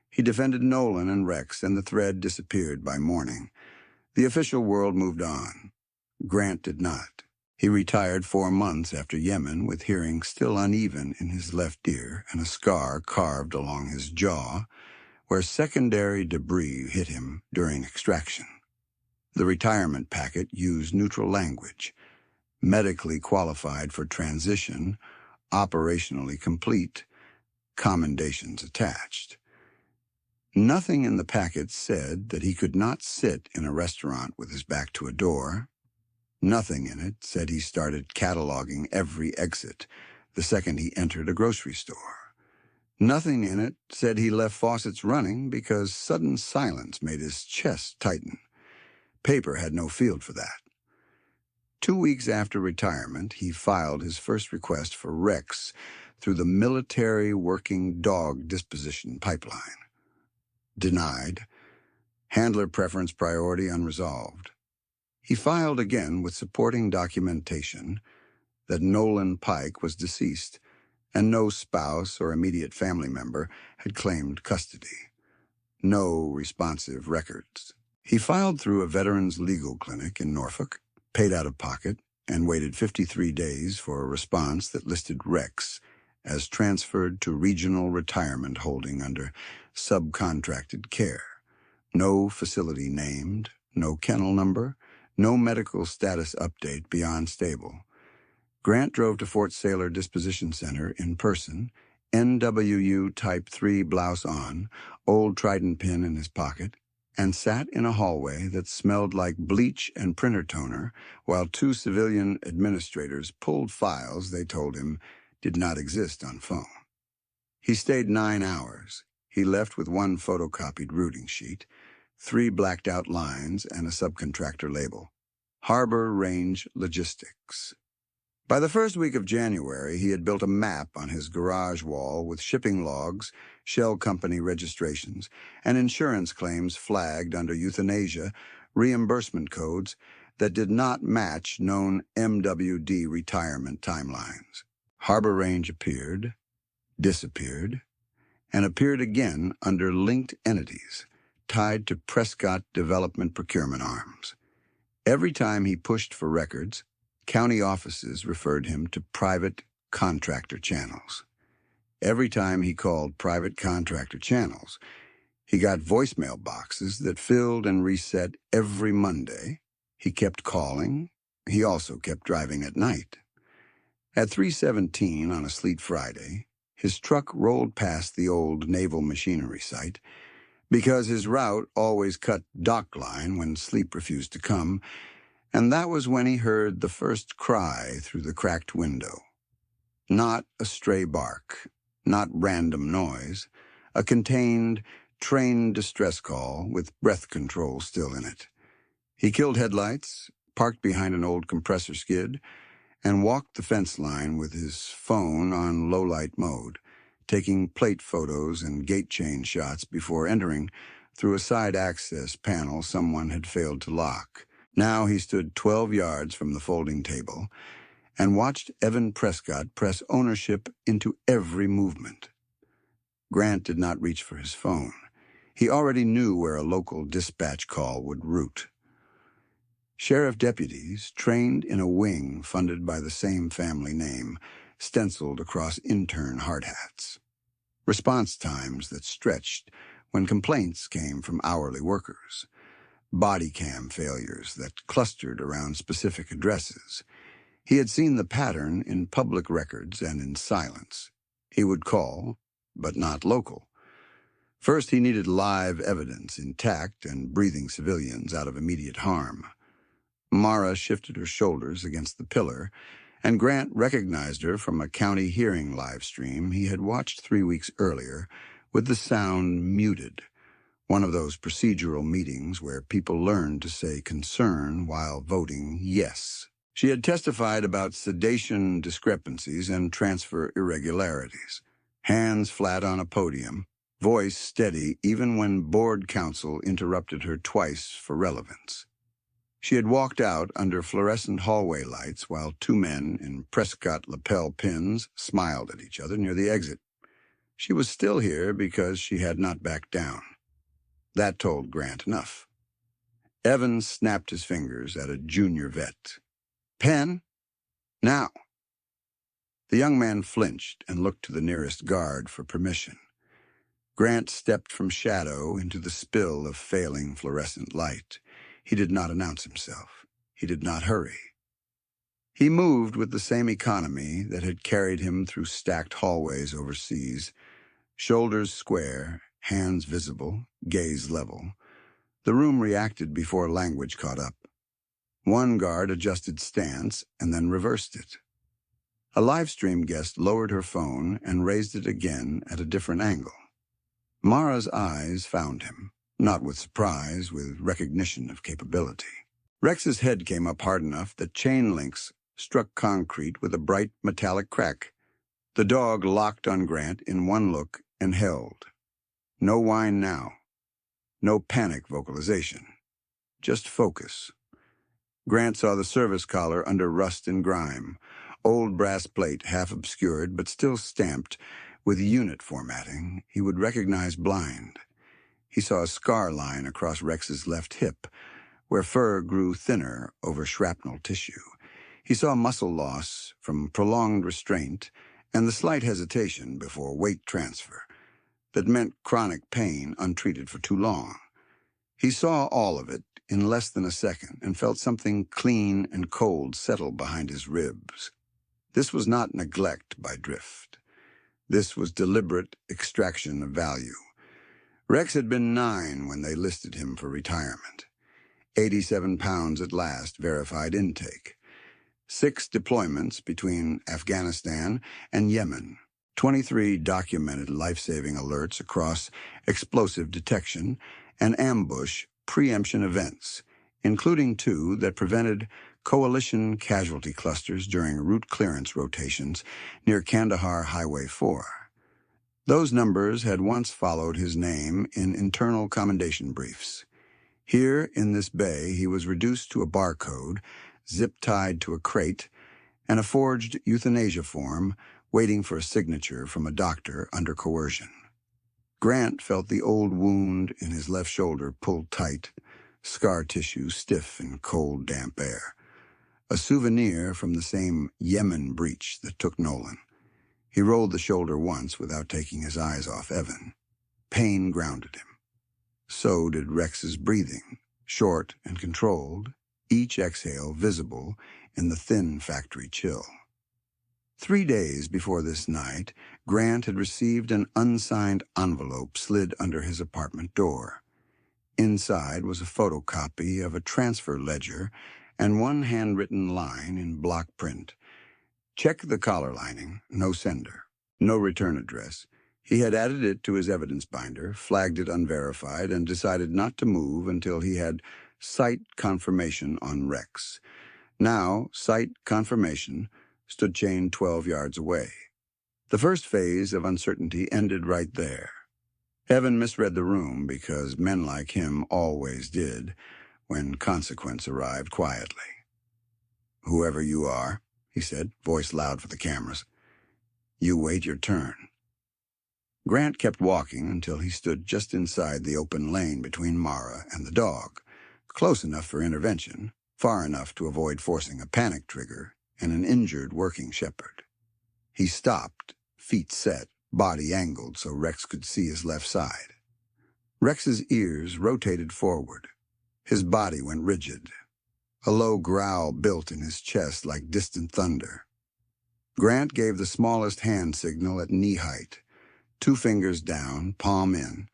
He defended Nolan and Rex, and the thread disappeared by morning. The official world moved on. Grant did not. He retired 4 months after Yemen with hearing still uneven in his left ear and a scar carved along his jaw where secondary debris hit him during extraction. The retirement packet used neutral language, medically qualified for transition, operationally complete, commendations attached. Nothing in the packet said that he could not sit in a restaurant with his back to a door. Nothing in it said he started cataloging every exit the second he entered a grocery store. Nothing in it said he left faucets running because sudden silence made his chest tighten. Paper had no field for that. 2 weeks after retirement, he filed his first request for Rex through the military working dog disposition pipeline. Denied. Handler preference priority unresolved. He filed again with supporting documentation that Nolan Pike was deceased and no spouse or immediate family member had claimed custody. No responsive records. He filed through a veterans legal clinic in Norfolk, paid out of pocket, and waited 53 days for a response that listed Rex as transferred to regional retirement holding under subcontracted care. No facility named, no kennel number, no medical status update beyond stable. Grant drove to Fort Sailor Disposition Center in person, NWU Type 3 blouse on, old Trident pin in his pocket, and sat in a hallway that smelled like bleach and printer toner while 2 civilian administrators pulled files they told him did not exist on phone. He stayed 9 hours. He left with 1 photocopied routing sheet, 3 blacked-out lines, and a subcontractor label. Harbor Range Logistics. By the first week of January, he had built a map on his garage wall with shipping logs, shell company registrations, and insurance claims flagged under euthanasia reimbursement codes that did not match known MWD retirement timelines. Harbor Range appeared, disappeared, and appeared again under linked entities tied to Prescott Development Procurement Arms. Every time he pushed for records, county offices referred him to private contractor channels. Every time he called private contractor channels, he got voicemail boxes that filled and reset every Monday. He kept calling He also kept driving at night. At 3:17 on a sleet Friday, his truck rolled past the old naval machinery site. Because his route always cut dock line when sleep refused to come, and that was when he heard the first cry through the cracked window. Not a stray bark, not random noise, a contained, trained distress call with breath control still in it. He killed headlights, parked behind an old compressor skid, and walked the fence line with his phone on low-light mode, taking plate photos and gate chain shots before entering through a side access panel someone had failed to lock. Now he stood 12 yards from the folding table and watched Evan Prescott press ownership into every movement. Grant did not reach for his phone. He already knew where a local dispatch call would route. Sheriff deputies, trained in a wing funded by the same family name, stenciled across intern hard hats. Response times that stretched when complaints came from hourly workers. Body cam failures that clustered around specific addresses. He had seen the pattern in public records and in silence. He would call, but not local. First, he needed live evidence intact and breathing civilians out of immediate harm. Mara shifted her shoulders against the pillar, and Grant recognized her from a county hearing live stream he had watched 3 weeks earlier, with the sound muted. One of those procedural meetings where people learn to say concern while voting yes. She had testified about sedation discrepancies and transfer irregularities. Hands flat on a podium, voice steady even when board counsel interrupted her twice for relevance. She had walked out under fluorescent hallway lights while 2 men in Prescott lapel pins smiled at each other near the exit. She was still here because she had not backed down. That told Grant enough. Evans snapped his fingers at a junior vet. "Pen? Now." The young man flinched and looked to the nearest guard for permission. Grant stepped from shadow into the spill of failing fluorescent light. He did not announce himself. He did not hurry. He moved with the same economy that had carried him through stacked hallways overseas, shoulders square, hands visible, gaze level. The room reacted before language caught up. One guard adjusted stance and then reversed it. A live-stream guest lowered her phone and raised it again at a different angle. Mara's eyes found him, not with surprise, with recognition of capability. Rex's head came up hard enough that chain links struck concrete with a bright metallic crack. The dog locked on Grant in one look and held. No whine now. No panic vocalization. Just focus. Grant saw the service collar under rust and grime, old brass plate half obscured but still stamped with unit formatting he would recognize blind. He saw a scar line across Rex's left hip, where fur grew thinner over shrapnel tissue. He saw muscle loss from prolonged restraint and the slight hesitation before weight transfer that meant chronic pain untreated for too long. He saw all of it in less than a second and felt something clean and cold settle behind his ribs. This was not neglect by drift. This was deliberate extraction of value. Rex had been 9 when they listed him for retirement. 87 pounds at last verified intake. 6 deployments between Afghanistan and Yemen. 23 documented life-saving alerts across explosive detection and ambush preemption events, including 2 that prevented coalition casualty clusters during route clearance rotations near Kandahar Highway 4. Those numbers had once followed his name in internal commendation briefs. Here in this bay, he was reduced to a barcode, zip-tied to a crate, and a forged euthanasia form waiting for a signature from a doctor under coercion. Grant felt the old wound in his left shoulder pulled tight, scar tissue stiff in cold, damp air. A souvenir from the same Yemen breach that took Nolan. He rolled the shoulder once without taking his eyes off Evan. Pain grounded him. So did Rex's breathing, short and controlled, each exhale visible in the thin factory chill. 3 days before this night, Grant had received an unsigned envelope slid under his apartment door. Inside was a photocopy of a transfer ledger and one handwritten line in block print. Check the collar lining, no sender, no return address. He had added it to his evidence binder, flagged it unverified, and decided not to move until he had sight confirmation on Rex. Now, sight confirmation stood chained 12 yards away. The first phase of uncertainty ended right there. Evan misread the room because men like him always did when consequence arrived quietly. "Whoever you are," he said, voice loud for the cameras, "you wait your turn." Grant kept walking until he stood just inside the open lane between Mara and the dog, close enough for intervention, far enough to avoid forcing a panic trigger and an injured working shepherd. He stopped, feet set, body angled so Rex could see his left side. Rex's ears rotated forward. His body went rigid. A low growl built in his chest like distant thunder. Grant gave the smallest hand signal at knee height. 2 fingers down, palm in.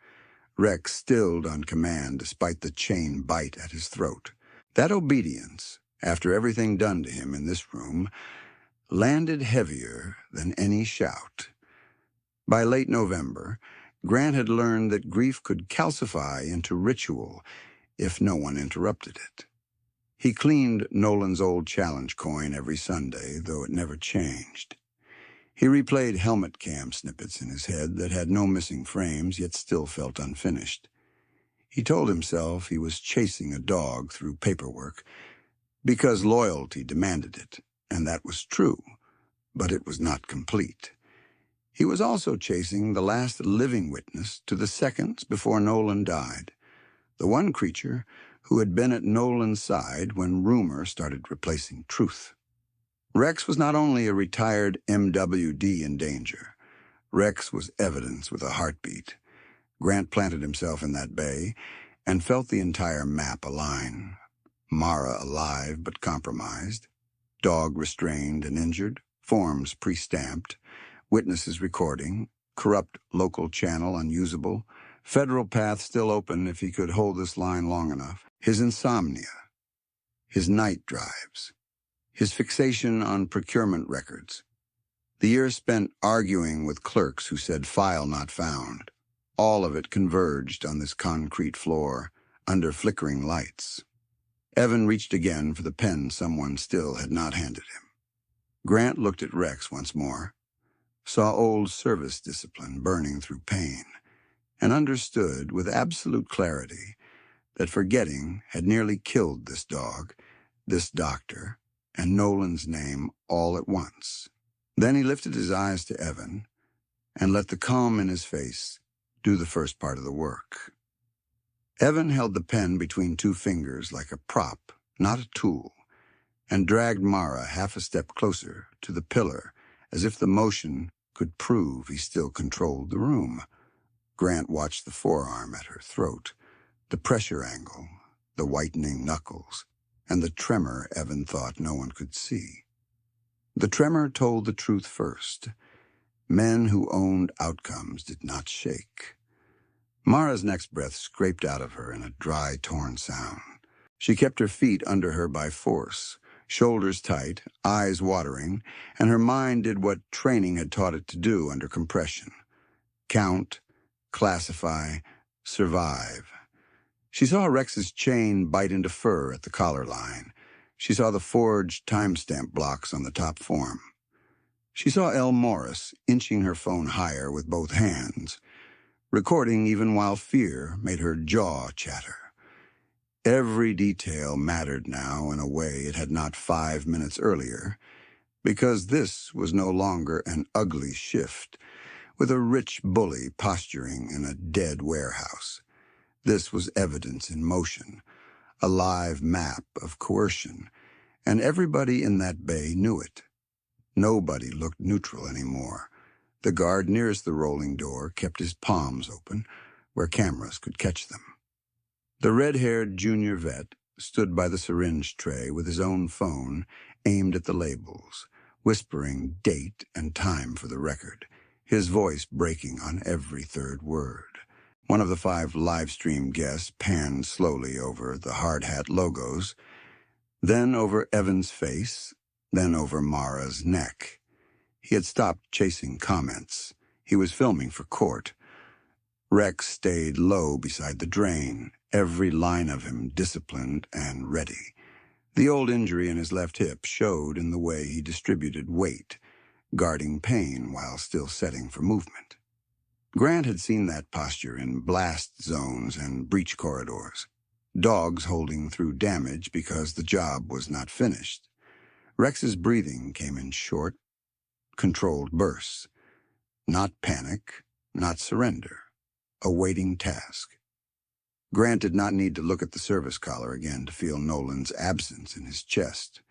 Rex stilled on command despite the chain bite at his throat. That obedience, after everything done to him in this room, landed heavier than any shout. By late November, Grant had learned that grief could calcify into ritual if no one interrupted it. He cleaned Nolan's old challenge coin every Sunday, though it never changed. He replayed helmet cam snippets in his head that had no missing frames, yet still felt unfinished. He told himself he was chasing a dog through paperwork because loyalty demanded it, and that was true, but it was not complete. He was also chasing the last living witness to the seconds before Nolan died, the one creature who had been at Nolan's side when rumor started replacing truth. Rex was not only a retired MWD in danger. Rex was evidence with a heartbeat. Grant planted himself in that bay and felt the entire map align. Mara alive but compromised, dog restrained and injured, forms pre-stamped, witnesses recording, corrupt local channel unusable, federal path still open if he could hold this line long enough, his insomnia, his night drives, his fixation on procurement records, the years spent arguing with clerks who said file not found. All of it converged on this concrete floor, under flickering lights. Evan reached again for the pen someone still had not handed him. Grant looked at Rex once more, saw old service discipline burning through pain, and understood with absolute clarity that forgetting had nearly killed this dog, this doctor, and Nolan's name all at once. Then he lifted his eyes to Evan and let the calm in his face do the first part of the work. Evan held the pen between 2 fingers like a prop, not a tool, and dragged Mara half a step closer to the pillar as if the motion could prove he still controlled the room. Grant watched the forearm at her throat, the pressure angle, the whitening knuckles, and the tremor Evan thought no one could see. The tremor told the truth first. Men who owned outcomes did not shake. Mara's next breath scraped out of her in a dry, torn sound. She kept her feet under her by force, shoulders tight, eyes watering, and her mind did what training had taught it to do under compression. Count, classify, survive. She saw Rex's chain bite into fur at the collar line. She saw the forged timestamp blocks on the top form. She saw Elle Morris inching her phone higher with both hands, recording even while fear made her jaw chatter. Every detail mattered now in a way it had not 5 minutes earlier, because this was no longer an ugly shift with a rich bully posturing in a dead warehouse. This was evidence in motion, a live map of coercion, and everybody in that bay knew it. Nobody looked neutral anymore. The guard nearest the rolling door kept his palms open, where cameras could catch them. The red-haired junior vet, stood by the syringe tray with his own phone aimed at the labels, whispering date and time for the record, his voice breaking on every third word. One of the 5 live-stream guests panned slowly over the hard hat logos, then over Evan's face, then over Mara's neck. He had stopped chasing comments. He was filming for court. Rex stayed low beside the drain, every line of him disciplined and ready. The old injury in his left hip showed in the way he distributed weight, guarding pain while still setting for movement. Grant had seen that posture in blast zones and breach corridors, dogs holding through damage because the job was not finished. Rex's breathing came in short, controlled bursts. Not panic, not surrender. A waiting task. Grant did not need to look at the service collar again to feel Nolan's absence in his chest.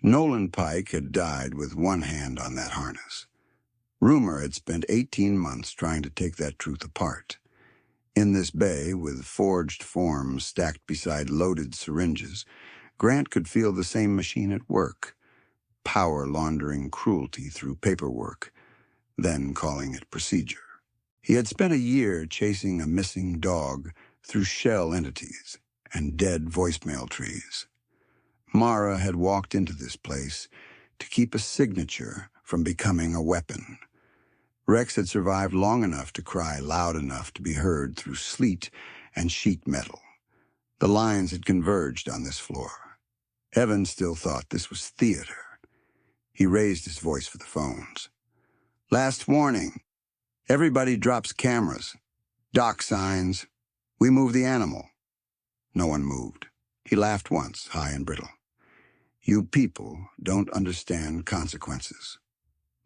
Nolan Pike had died with one hand on that harness. Rumor had spent 18 months trying to take that truth apart. In this bay, with forged forms stacked beside loaded syringes, Grant could feel the same machine at work, power laundering cruelty through paperwork, then calling it procedure. He had spent a year chasing a missing dog through shell entities and dead voicemail trees. Mara had walked into this place to keep a signature from becoming a weapon. Rex had survived long enough to cry loud enough to be heard through sleet and sheet metal. The lines had converged on this floor. Evan still thought this was theater. He raised his voice for the phones. Last warning. Everybody drops cameras. Dock signs. We move the animal. No one moved. He laughed once, high and brittle. You people don't understand consequences.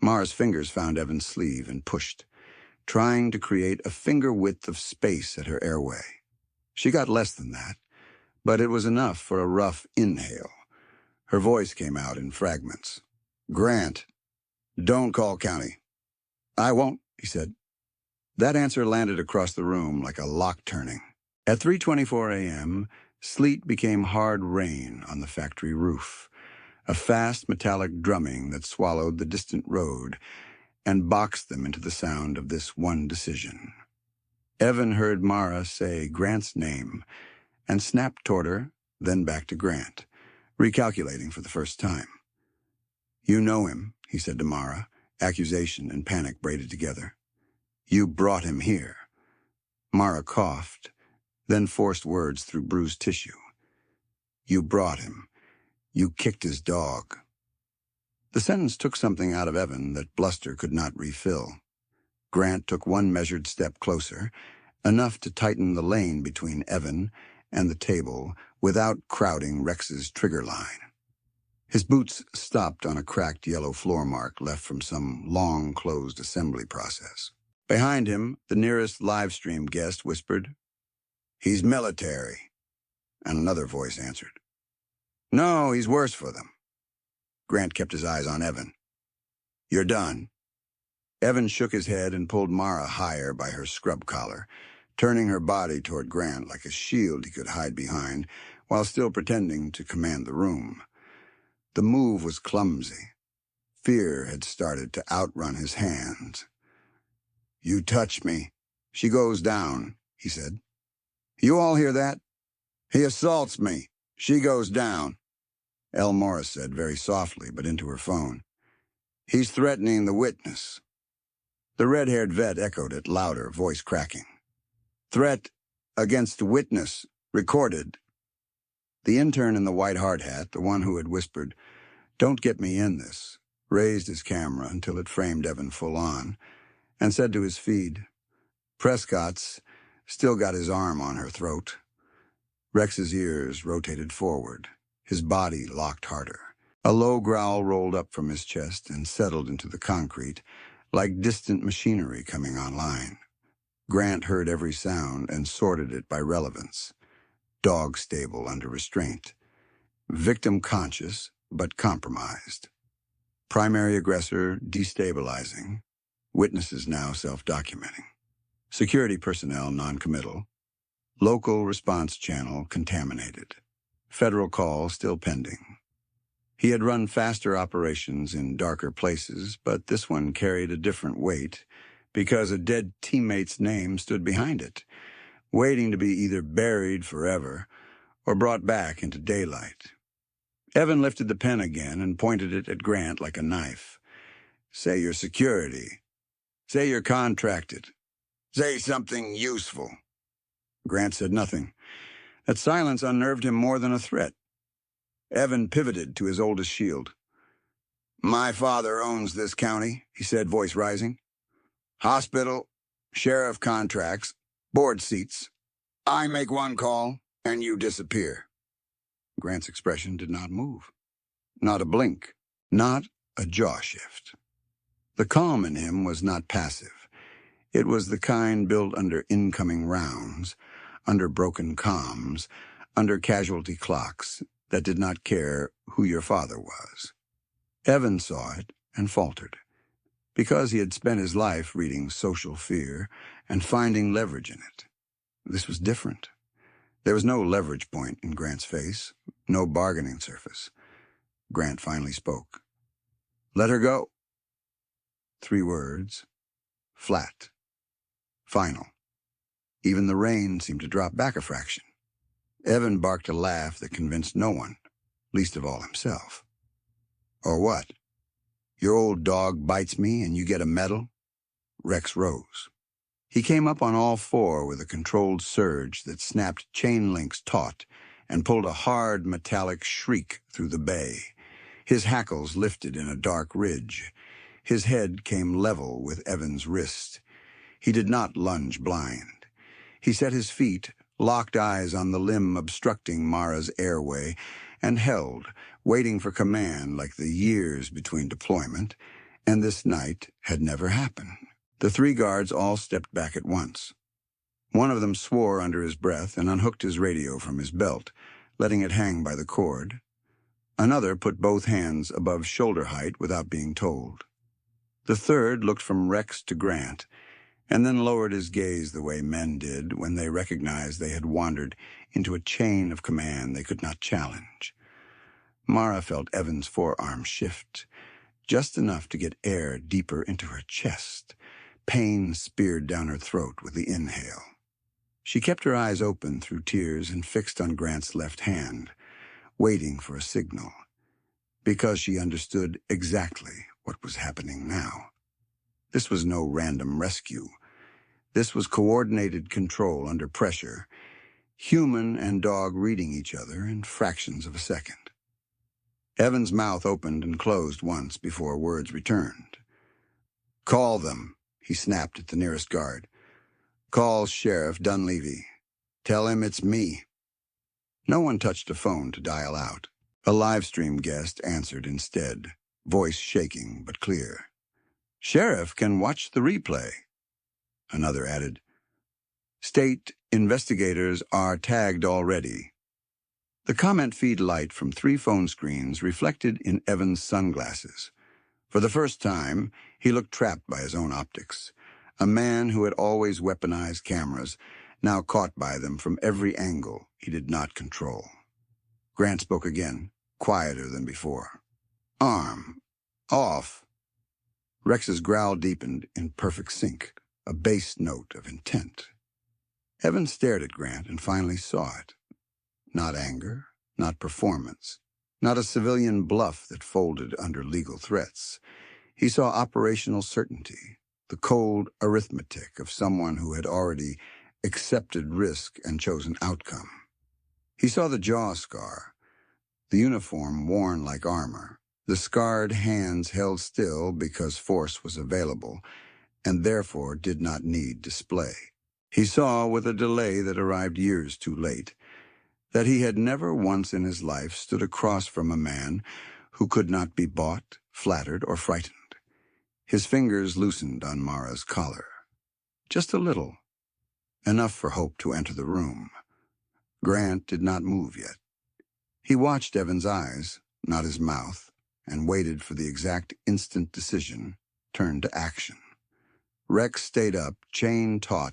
Mara's fingers found Evan's sleeve and pushed, trying to create a finger width of space at her airway. She got less than that, but it was enough for a rough inhale. Her voice came out in fragments. Grant, don't call county. I won't, he said. That answer landed across the room like a lock turning. At 3:24 a.m., sleet became hard rain on the factory roof, a fast metallic drumming that swallowed the distant road and boxed them into the sound of this one decision. Evan heard Mara say Grant's name and snapped toward her, then back to Grant, recalculating for the first time. You know him, he said to Mara, accusation and panic braided together. You brought him here. Mara coughed, then forced words through bruised tissue. You brought him. You kicked his dog. The sentence took something out of Evan that bluster could not refill. Grant took one measured step closer, enough to tighten the lane between Evan and the table without crowding Rex's trigger line. His boots stopped on a cracked yellow floor mark left from some long-closed assembly process. Behind him, the nearest live-stream guest whispered, He's military. And another voice answered, No, he's worse for them. Grant kept his eyes on Evan. You're done. Evan shook his head and pulled Mara higher by her scrub collar, turning her body toward Grant like a shield he could hide behind, while still pretending to command the room. The move was clumsy. Fear had started to outrun his hands. You touch me. She goes down, he said. You all hear that? He assaults me. She goes down. El Morris said very softly, but into her phone. He's threatening the witness. The red-haired vet echoed it louder, voice cracking. Threat against witness, recorded. The intern in the white hard hat, the one who had whispered, Don't get me in this, raised his camera until it framed Evan full on, and said to his feed, Prescott's still got his arm on her throat. Rex's ears rotated forward, his body locked harder. A low growl rolled up from his chest and settled into the concrete, like distant machinery coming online. Grant heard every sound and sorted it by relevance. Dog stable under restraint. Victim conscious, but compromised. Primary aggressor destabilizing. Witnesses now self-documenting. Security personnel non-committal. Local response channel contaminated. Federal call still pending. He had run faster operations in darker places, but this one carried a different weight because a dead teammate's name stood behind it, waiting to be either buried forever or brought back into daylight. Evan lifted the pen again and pointed it at Grant like a knife. Say you're security. Say you're contracted. Say something useful. Grant said nothing. That silence unnerved him more than a threat. Evan pivoted to his oldest shield. My father owns this county, he said, voice rising. Hospital, sheriff contracts, board seats. I make one call, and you disappear. Grant's expression did not move. Not a blink. Not a jaw shift. The calm in him was not passive. It was the kind built under incoming rounds, under broken comms, under casualty clocks that did not care who your father was. Evan saw it and faltered, because he had spent his life reading Social Fear and finding leverage in it. This was different. There was no leverage point in Grant's face, no bargaining surface. Grant finally spoke. Let her go. 3 words. Flat. Final. Even the rain seemed to drop back a fraction. Evan barked a laugh that convinced no one, least of all himself. Or what? Your old dog bites me and you get a medal? Rex rose. He came up on all 4 with a controlled surge that snapped chain links taut and pulled a hard metallic shriek through the bay. His hackles lifted in a dark ridge. His head came level with Evan's wrist. He did not lunge blind. He set his feet, locked eyes on the limb obstructing Mara's airway, and held, waiting for command like the years between deployment, and this night had never happened. The 3 guards all stepped back at once. One of them swore under his breath and unhooked his radio from his belt, letting it hang by the cord. Another put both hands above shoulder height without being told. The third looked from Rex to Grant, and then lowered his gaze the way men did when they recognized they had wandered into a chain of command they could not challenge. Mara felt Evan's forearm shift, just enough to get air deeper into her chest. Pain speared down her throat with the inhale. She kept her eyes open through tears and fixed on Grant's left hand, waiting for a signal, because she understood exactly what was happening now. This was no random rescue. This was coordinated control under pressure, human and dog reading each other in fractions of a second. Evan's mouth opened and closed once before words returned. Call them, he snapped at the nearest guard. Call Sheriff Dunleavy. Tell him it's me. No one touched a phone to dial out. A live-stream guest answered instead, voice shaking but clear. Sheriff can watch the replay. Another added, State investigators are tagged already. The comment feed light from 3 phone screens reflected in Evan's sunglasses. For the first time, he looked trapped by his own optics. A man who had always weaponized cameras, now caught by them from every angle he did not control. Grant spoke again, quieter than before. Arm. Off. Rex's growl deepened in perfect sync, a bass note of intent. Evan stared at Grant and finally saw it. Not anger, not performance, not a civilian bluff that folded under legal threats. He saw operational certainty, the cold arithmetic of someone who had already accepted risk and chosen outcome. He saw the jaw scar, the uniform worn like armor, the scarred hands held still because force was available and therefore did not need display. He saw, with a delay that arrived years too late, that he had never once in his life stood across from a man who could not be bought, flattered, or frightened. His fingers loosened on Mara's collar. Just a little. Enough for hope to enter the room. Grant did not move yet. He watched Evan's eyes, not his mouth, and waited for the exact instant decision, turned to action. Rex stayed up, chain taut,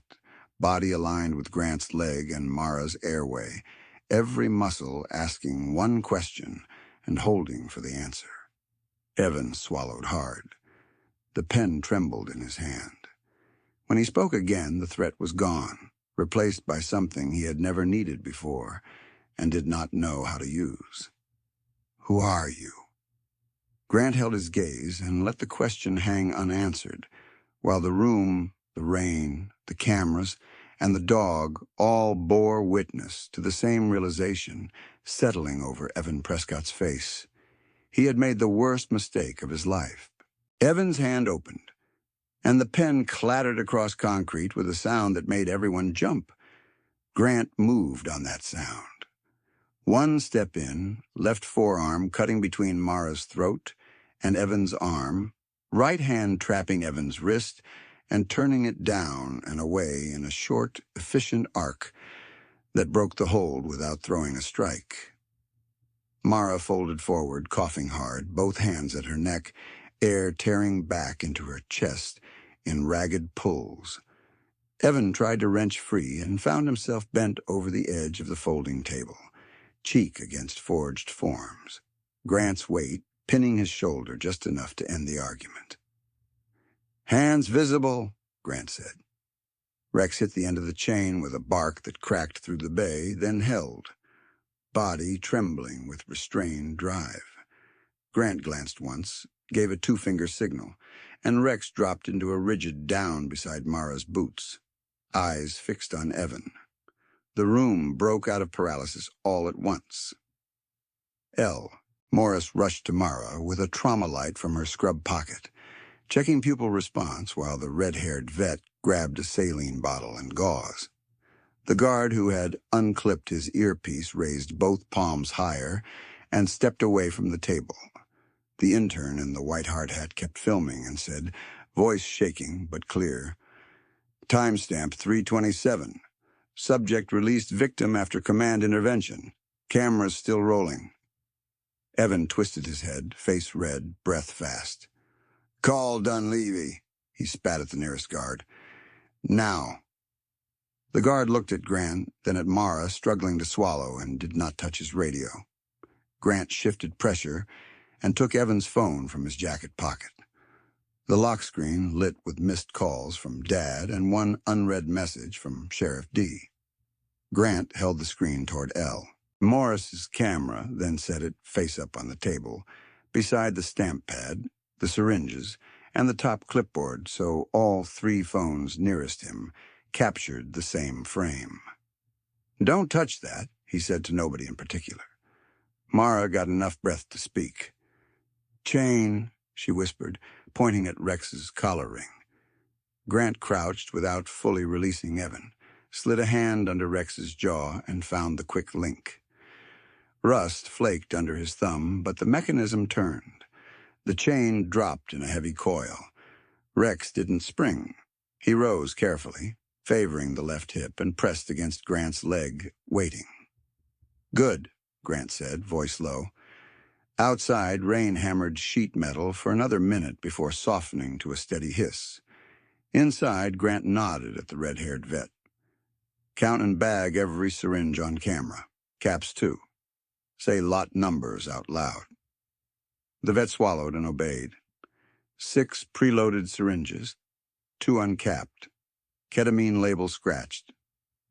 body aligned with Grant's leg and Mara's airway, every muscle asking one question and holding for the answer. Evan swallowed hard. The pen trembled in his hand. When he spoke again, the threat was gone, replaced by something he had never needed before and did not know how to use. "Who are you?" Grant held his gaze and let the question hang unanswered, while the room, the rain, the cameras, and the dog all bore witness to the same realization settling over Evan Prescott's face. He had made the worst mistake of his life. Evan's hand opened, and the pen clattered across concrete with a sound that made everyone jump. Grant moved on that sound. One step in, left forearm cutting between Mara's throat and Evan's arm, right hand trapping Evan's wrist and turning it down and away in a short, efficient arc that broke the hold without throwing a strike. Mara folded forward, coughing hard, both hands at her neck, air tearing back into her chest in ragged pulls. Evan tried to wrench free and found himself bent over the edge of the folding table, cheek against forged forms, Grant's weight pinning his shoulder just enough to end the argument. "Hands visible," Grant said. Rex hit the end of the chain with a bark that cracked through the bay, then held, body trembling with restrained drive. Grant glanced once, gave a two-finger signal, and Rex dropped into a rigid down beside Mara's boots, eyes fixed on Evan. The room broke out of paralysis all at once. Morris rushed to Mara with a trauma light from her scrub pocket, checking pupil response while the red-haired vet grabbed a saline bottle and gauze. The guard who had unclipped his earpiece raised both palms higher and stepped away from the table. The intern in the white hard hat kept filming and said, voice shaking but clear, "Timestamp 3:27. Subject released victim after command intervention. Cameras still rolling." Evan twisted his head, face red, breath fast. "Call Dunleavy," he spat at the nearest guard. "Now." The guard looked at Grant, then at Mara, struggling to swallow, and did not touch his radio. Grant shifted pressure and took Evan's phone from his jacket pocket. The lock screen lit with missed calls from Dad and one unread message from Sheriff D. Grant held the screen toward L. Morris's camera then set it face up on the table, beside the stamp pad, the syringes, and the top clipboard, so all three phones nearest him captured the same frame. "Don't touch that," he said to nobody in particular. Mara got enough breath to speak. "Chain," she whispered, pointing at Rex's collar ring. Grant crouched without fully releasing Evan, slid a hand under Rex's jaw, and found the quick link. Rust flaked under his thumb, but the mechanism turned. The chain dropped in a heavy coil. Rex didn't spring. He rose carefully, favoring the left hip, and pressed against Grant's leg, waiting. "Good," Grant said, voice low. Outside, rain hammered sheet metal for another minute before softening to a steady hiss. Inside, Grant nodded at the red-haired vet. "Count and bag every syringe on camera. Caps too. Say lot numbers out loud." The vet swallowed and obeyed. 6 preloaded syringes, 2 uncapped. Ketamine label scratched.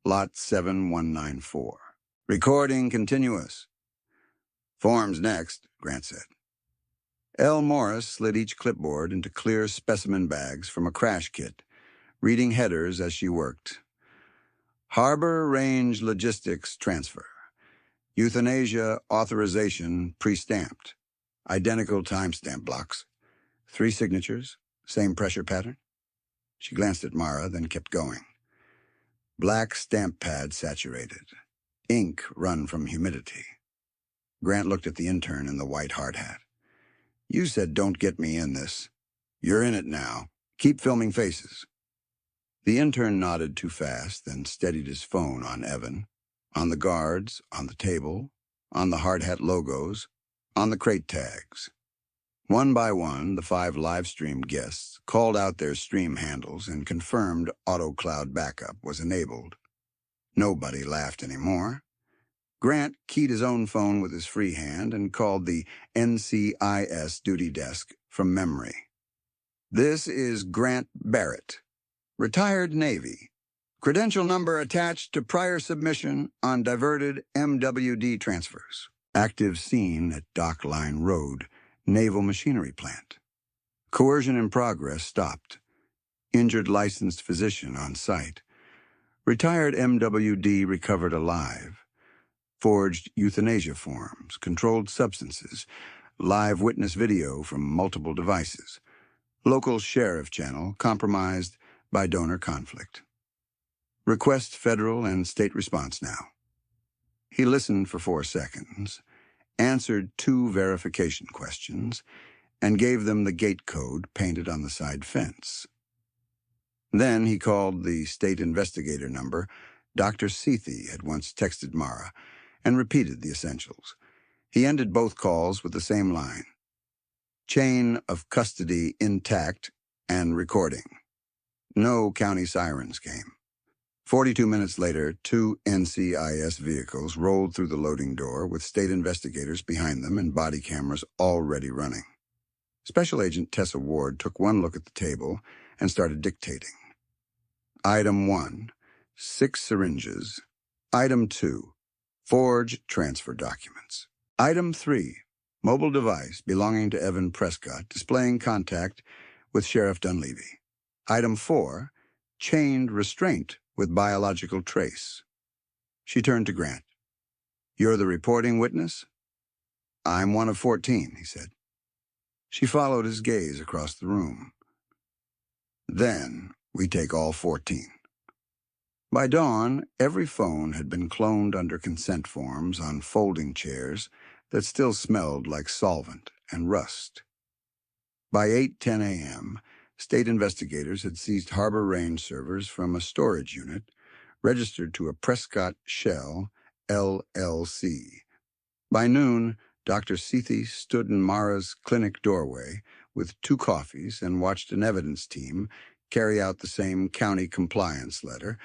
Lot 7194. "Recording continuous." "Forms next," Grant said. L. Morris slid each clipboard into clear specimen bags from a crash kit, reading headers as she worked. "Harbor Range Logistics Transfer. Euthanasia Authorization pre-stamped. Identical timestamp blocks. 3 signatures, same pressure pattern." She glanced at Mara, then kept going. Black stamp pad saturated. Ink run from humidity. Grant looked at the intern in the white hard hat. "You said don't get me in this. You're in it now. Keep filming faces." The intern nodded too fast, then steadied his phone on Evan, on the guards, on the table, on the hard hat logos, on the crate tags. One by one, the 5 live-stream guests called out their stream handles and confirmed AutoCloud backup was enabled. Nobody laughed anymore. Grant keyed his own phone with his free hand and called the NCIS duty desk from memory. "This is Grant Barrett, retired Navy. Credential number attached to prior submission on diverted MWD transfers. Active scene at Dock Line Road, Naval Machinery Plant. Coercion in progress stopped. Injured licensed physician on site. Retired MWD recovered alive. Forged euthanasia forms, controlled substances, live witness video from multiple devices. Local sheriff channel compromised by donor conflict. Request federal and state response now." He listened for 4 seconds, answered 2 verification questions, and gave them the gate code painted on the side fence. Then he called the state investigator number Dr. Sethi had once texted Mara and repeated the essentials. He ended both calls with the same line: "Chain of custody intact and recording." No county sirens came. 42 minutes later, 2 NCIS vehicles rolled through the loading door with state investigators behind them and body cameras already running. Special Agent Tessa Ward took one look at the table and started dictating. Item 1, 6 syringes. Item 2, forged transfer documents. Item 3, mobile device belonging to Evan Prescott displaying contact with Sheriff Dunleavy. Item 4, chained restraint with biological trace. She turned to Grant. "You're the reporting witness?" "I'm one of 14, he said. She followed his gaze across the room. "Then we take all 14. By dawn, every phone had been cloned under consent forms on folding chairs that still smelled like solvent and rust. By 8:10 a.m., state investigators had seized Harbor Range servers from a storage unit registered to a Prescott Shell, LLC. By noon, Dr. Sethi stood in Mara's clinic doorway with 2 coffees and watched an evidence team carry out the same county compliance letter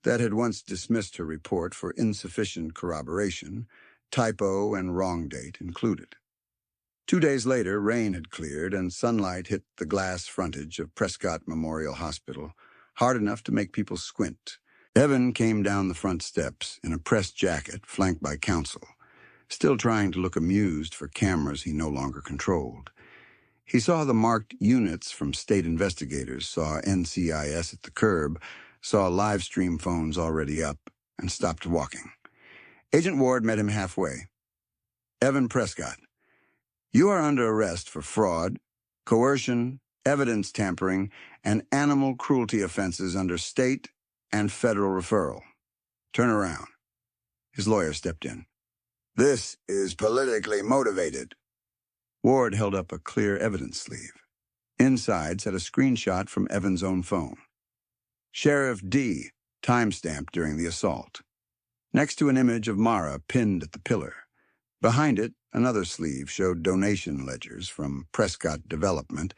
that had once dismissed her report for insufficient corroboration, typo and wrong date included. 2 days later, rain had cleared and sunlight hit the glass frontage of Prescott Memorial Hospital, hard enough to make people squint. Evan came down the front steps in a pressed jacket flanked by counsel, still trying to look amused for cameras he no longer controlled. He saw the marked units from state investigators, saw NCIS at the curb, saw live stream phones already up, and stopped walking. Agent Ward met him halfway. "Evan Prescott, you are under arrest for fraud, coercion, evidence tampering, and animal cruelty offenses under state and federal referral. Turn around." His lawyer stepped in. "This is politically motivated." Ward held up a clear evidence sleeve. Inside sat a screenshot from Evan's own phone. Sheriff D, timestamped during the assault. Next to an image of Mara pinned at the pillar. Behind it, another sleeve showed donation ledgers from Prescott Development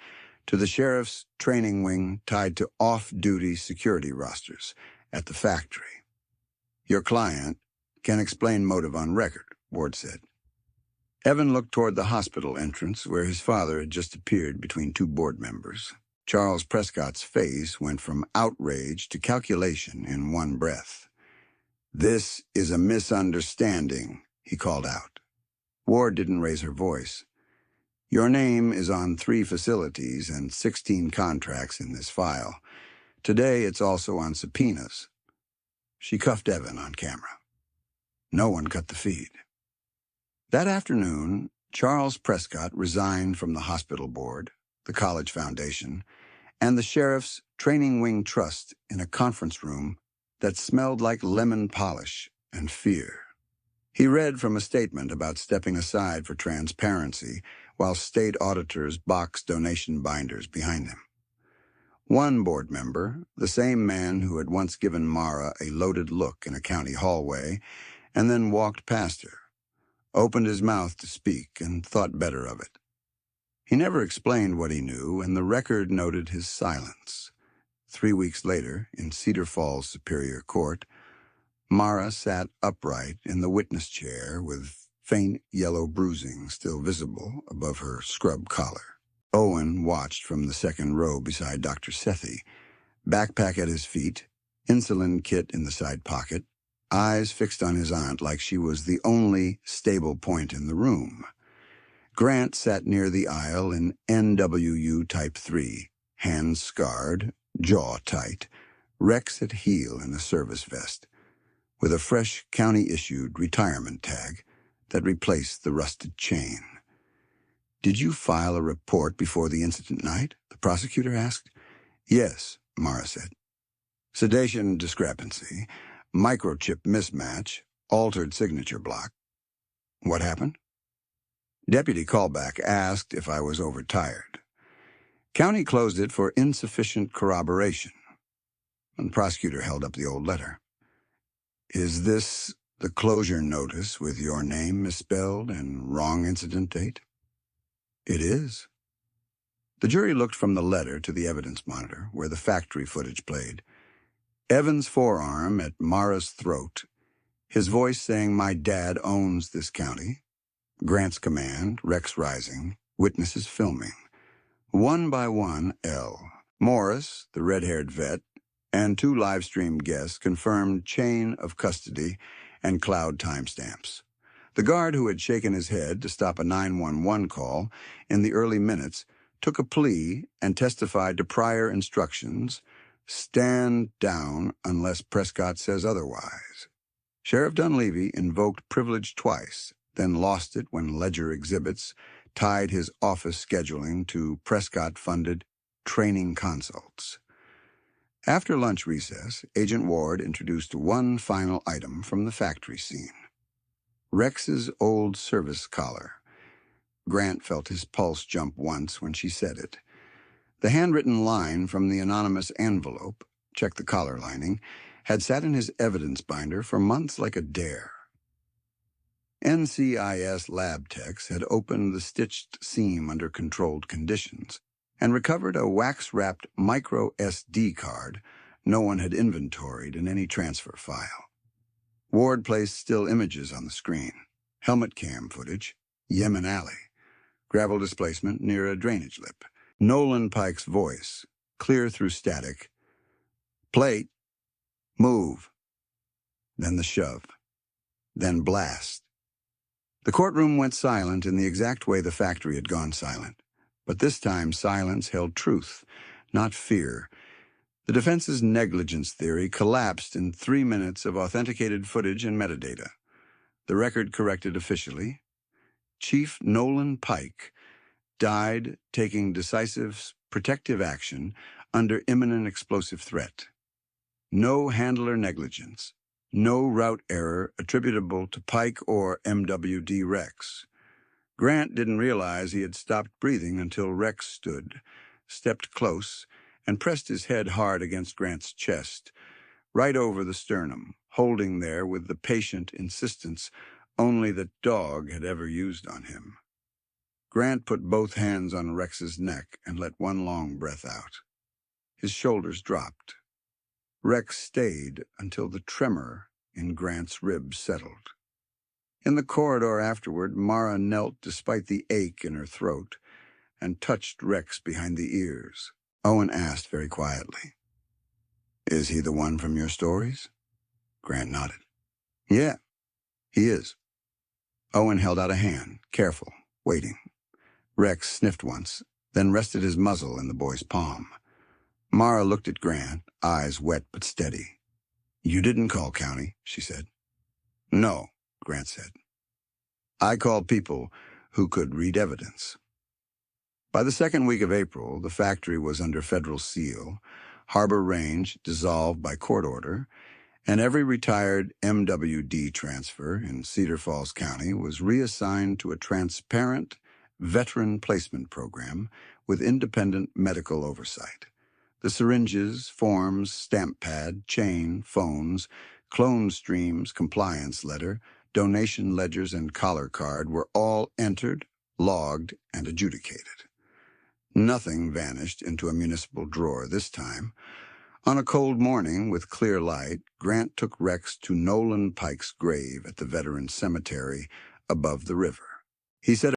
to the sheriff's training wing tied to off-duty security rosters at the factory. "Your client can explain motive on record," Ward said. Evan looked toward the hospital entrance where his father had just appeared between 2 board members. Charles Prescott's face went from outrage to calculation in one breath. "This is a misunderstanding," he called out. Ward didn't raise her voice. "Your name is on 3 facilities and 16 contracts in this file. Today it's also on subpoenas." She cuffed Evan on camera. No one cut the feed. That afternoon, Charles Prescott resigned from the hospital board, the college foundation, and the sheriff's training wing trust in a conference room that smelled like lemon polish and fear. He read from a statement about stepping aside for transparency while state auditors boxed donation binders behind him. One board member, the same man who had once given Mara a loaded look in a county hallway and then walked past her, opened his mouth to speak and thought better of it. He never explained what he knew, and the record noted his silence. 3 weeks later, in Cedar Falls Superior Court, Mara sat upright in the witness chair with faint yellow bruising still visible above her scrub collar. Owen watched from the second row beside Dr. Sethi, backpack at his feet, insulin kit in the side pocket, eyes fixed on his aunt like she was the only stable point in the room. Grant sat near the aisle in NWU Type 3, hands scarred, jaw tight, Rex at heel in a service vest, with a fresh county-issued retirement tag that replaced the rusted chain. "Did you file a report before the incident night?" the prosecutor asked. "Yes," Mara said. "Sedation discrepancy, microchip mismatch, altered signature block." "What happened?" Deputy Callback asked if I was overtired. "County closed it for insufficient corroboration." And the prosecutor held up the old letter. "Is this the closure notice with your name misspelled and wrong incident date?" "It is." The jury looked from the letter to the evidence monitor, where the factory footage played. Evan's forearm at Mara's throat, his voice saying, "My dad owns this county." Grant's command, Rex rising, witnesses filming. One by one, L. Morris, the red-haired vet, and 2 live-stream guests confirmed chain of custody and cloud timestamps. The guard who had shaken his head to stop a 911 call in the early minutes took a plea and testified to prior instructions: stand down unless Prescott says otherwise. Sheriff Dunleavy invoked privilege twice, then lost it when Ledger Exhibits tied his office scheduling to Prescott-funded training consults. After lunch recess, Agent Ward introduced one final item from the factory scene: Rex's old service collar. Grant felt his pulse jump once when she said it. The handwritten line from the anonymous envelope, check the collar lining, had sat in his evidence binder for months like a dare. NCIS lab techs had opened the stitched seam under controlled conditions and recovered a wax-wrapped micro SD card no one had inventoried in any transfer file. Ward placed still images on the screen: helmet cam footage, Yemen Alley, gravel displacement near a drainage lip, Nolan Pike's voice, clear through static: "Plate, move." Then the shove, then blast. The courtroom went silent in the exact way the factory had gone silent, but this time silence held truth, not fear. The defense's negligence theory collapsed in 3 minutes of authenticated footage and metadata. The record corrected officially: Chief Nolan Pike died taking decisive protective action under imminent explosive threat. No handler negligence. No route error attributable to Pike or MWD Rex. Grant didn't realize he had stopped breathing until Rex stood, stepped close, and pressed his head hard against Grant's chest, right over the sternum, holding there with the patient insistence only the dog had ever used on him. Grant put both hands on Rex's neck and let one long breath out. His shoulders dropped. Rex stayed until the tremor in Grant's ribs settled. In the corridor afterward, Mara knelt despite the ache in her throat and touched Rex behind the ears. Owen asked very quietly, "Is he the one from your stories?" Grant nodded. "Yeah, he is." Owen held out a hand, careful, waiting. Rex sniffed once, then rested his muzzle in the boy's palm. Mara looked at Grant, eyes wet but steady. "You didn't call county," she said. "No," Grant said. "I called people who could read evidence." By the second week of April, the factory was under federal seal, Harbor Range dissolved by court order, and every retired MWD transfer in Cedar Falls County was reassigned to a transparent veteran placement program with independent medical oversight. The syringes, forms, stamp pad, chain, phones, clone streams, compliance letter, donation ledgers, and collar card were all entered, logged, and adjudicated. Nothing vanished into a municipal drawer this time. On a cold morning with clear light, Grant took Rex to Nolan Pike's grave at the Veterans Cemetery above the river. He said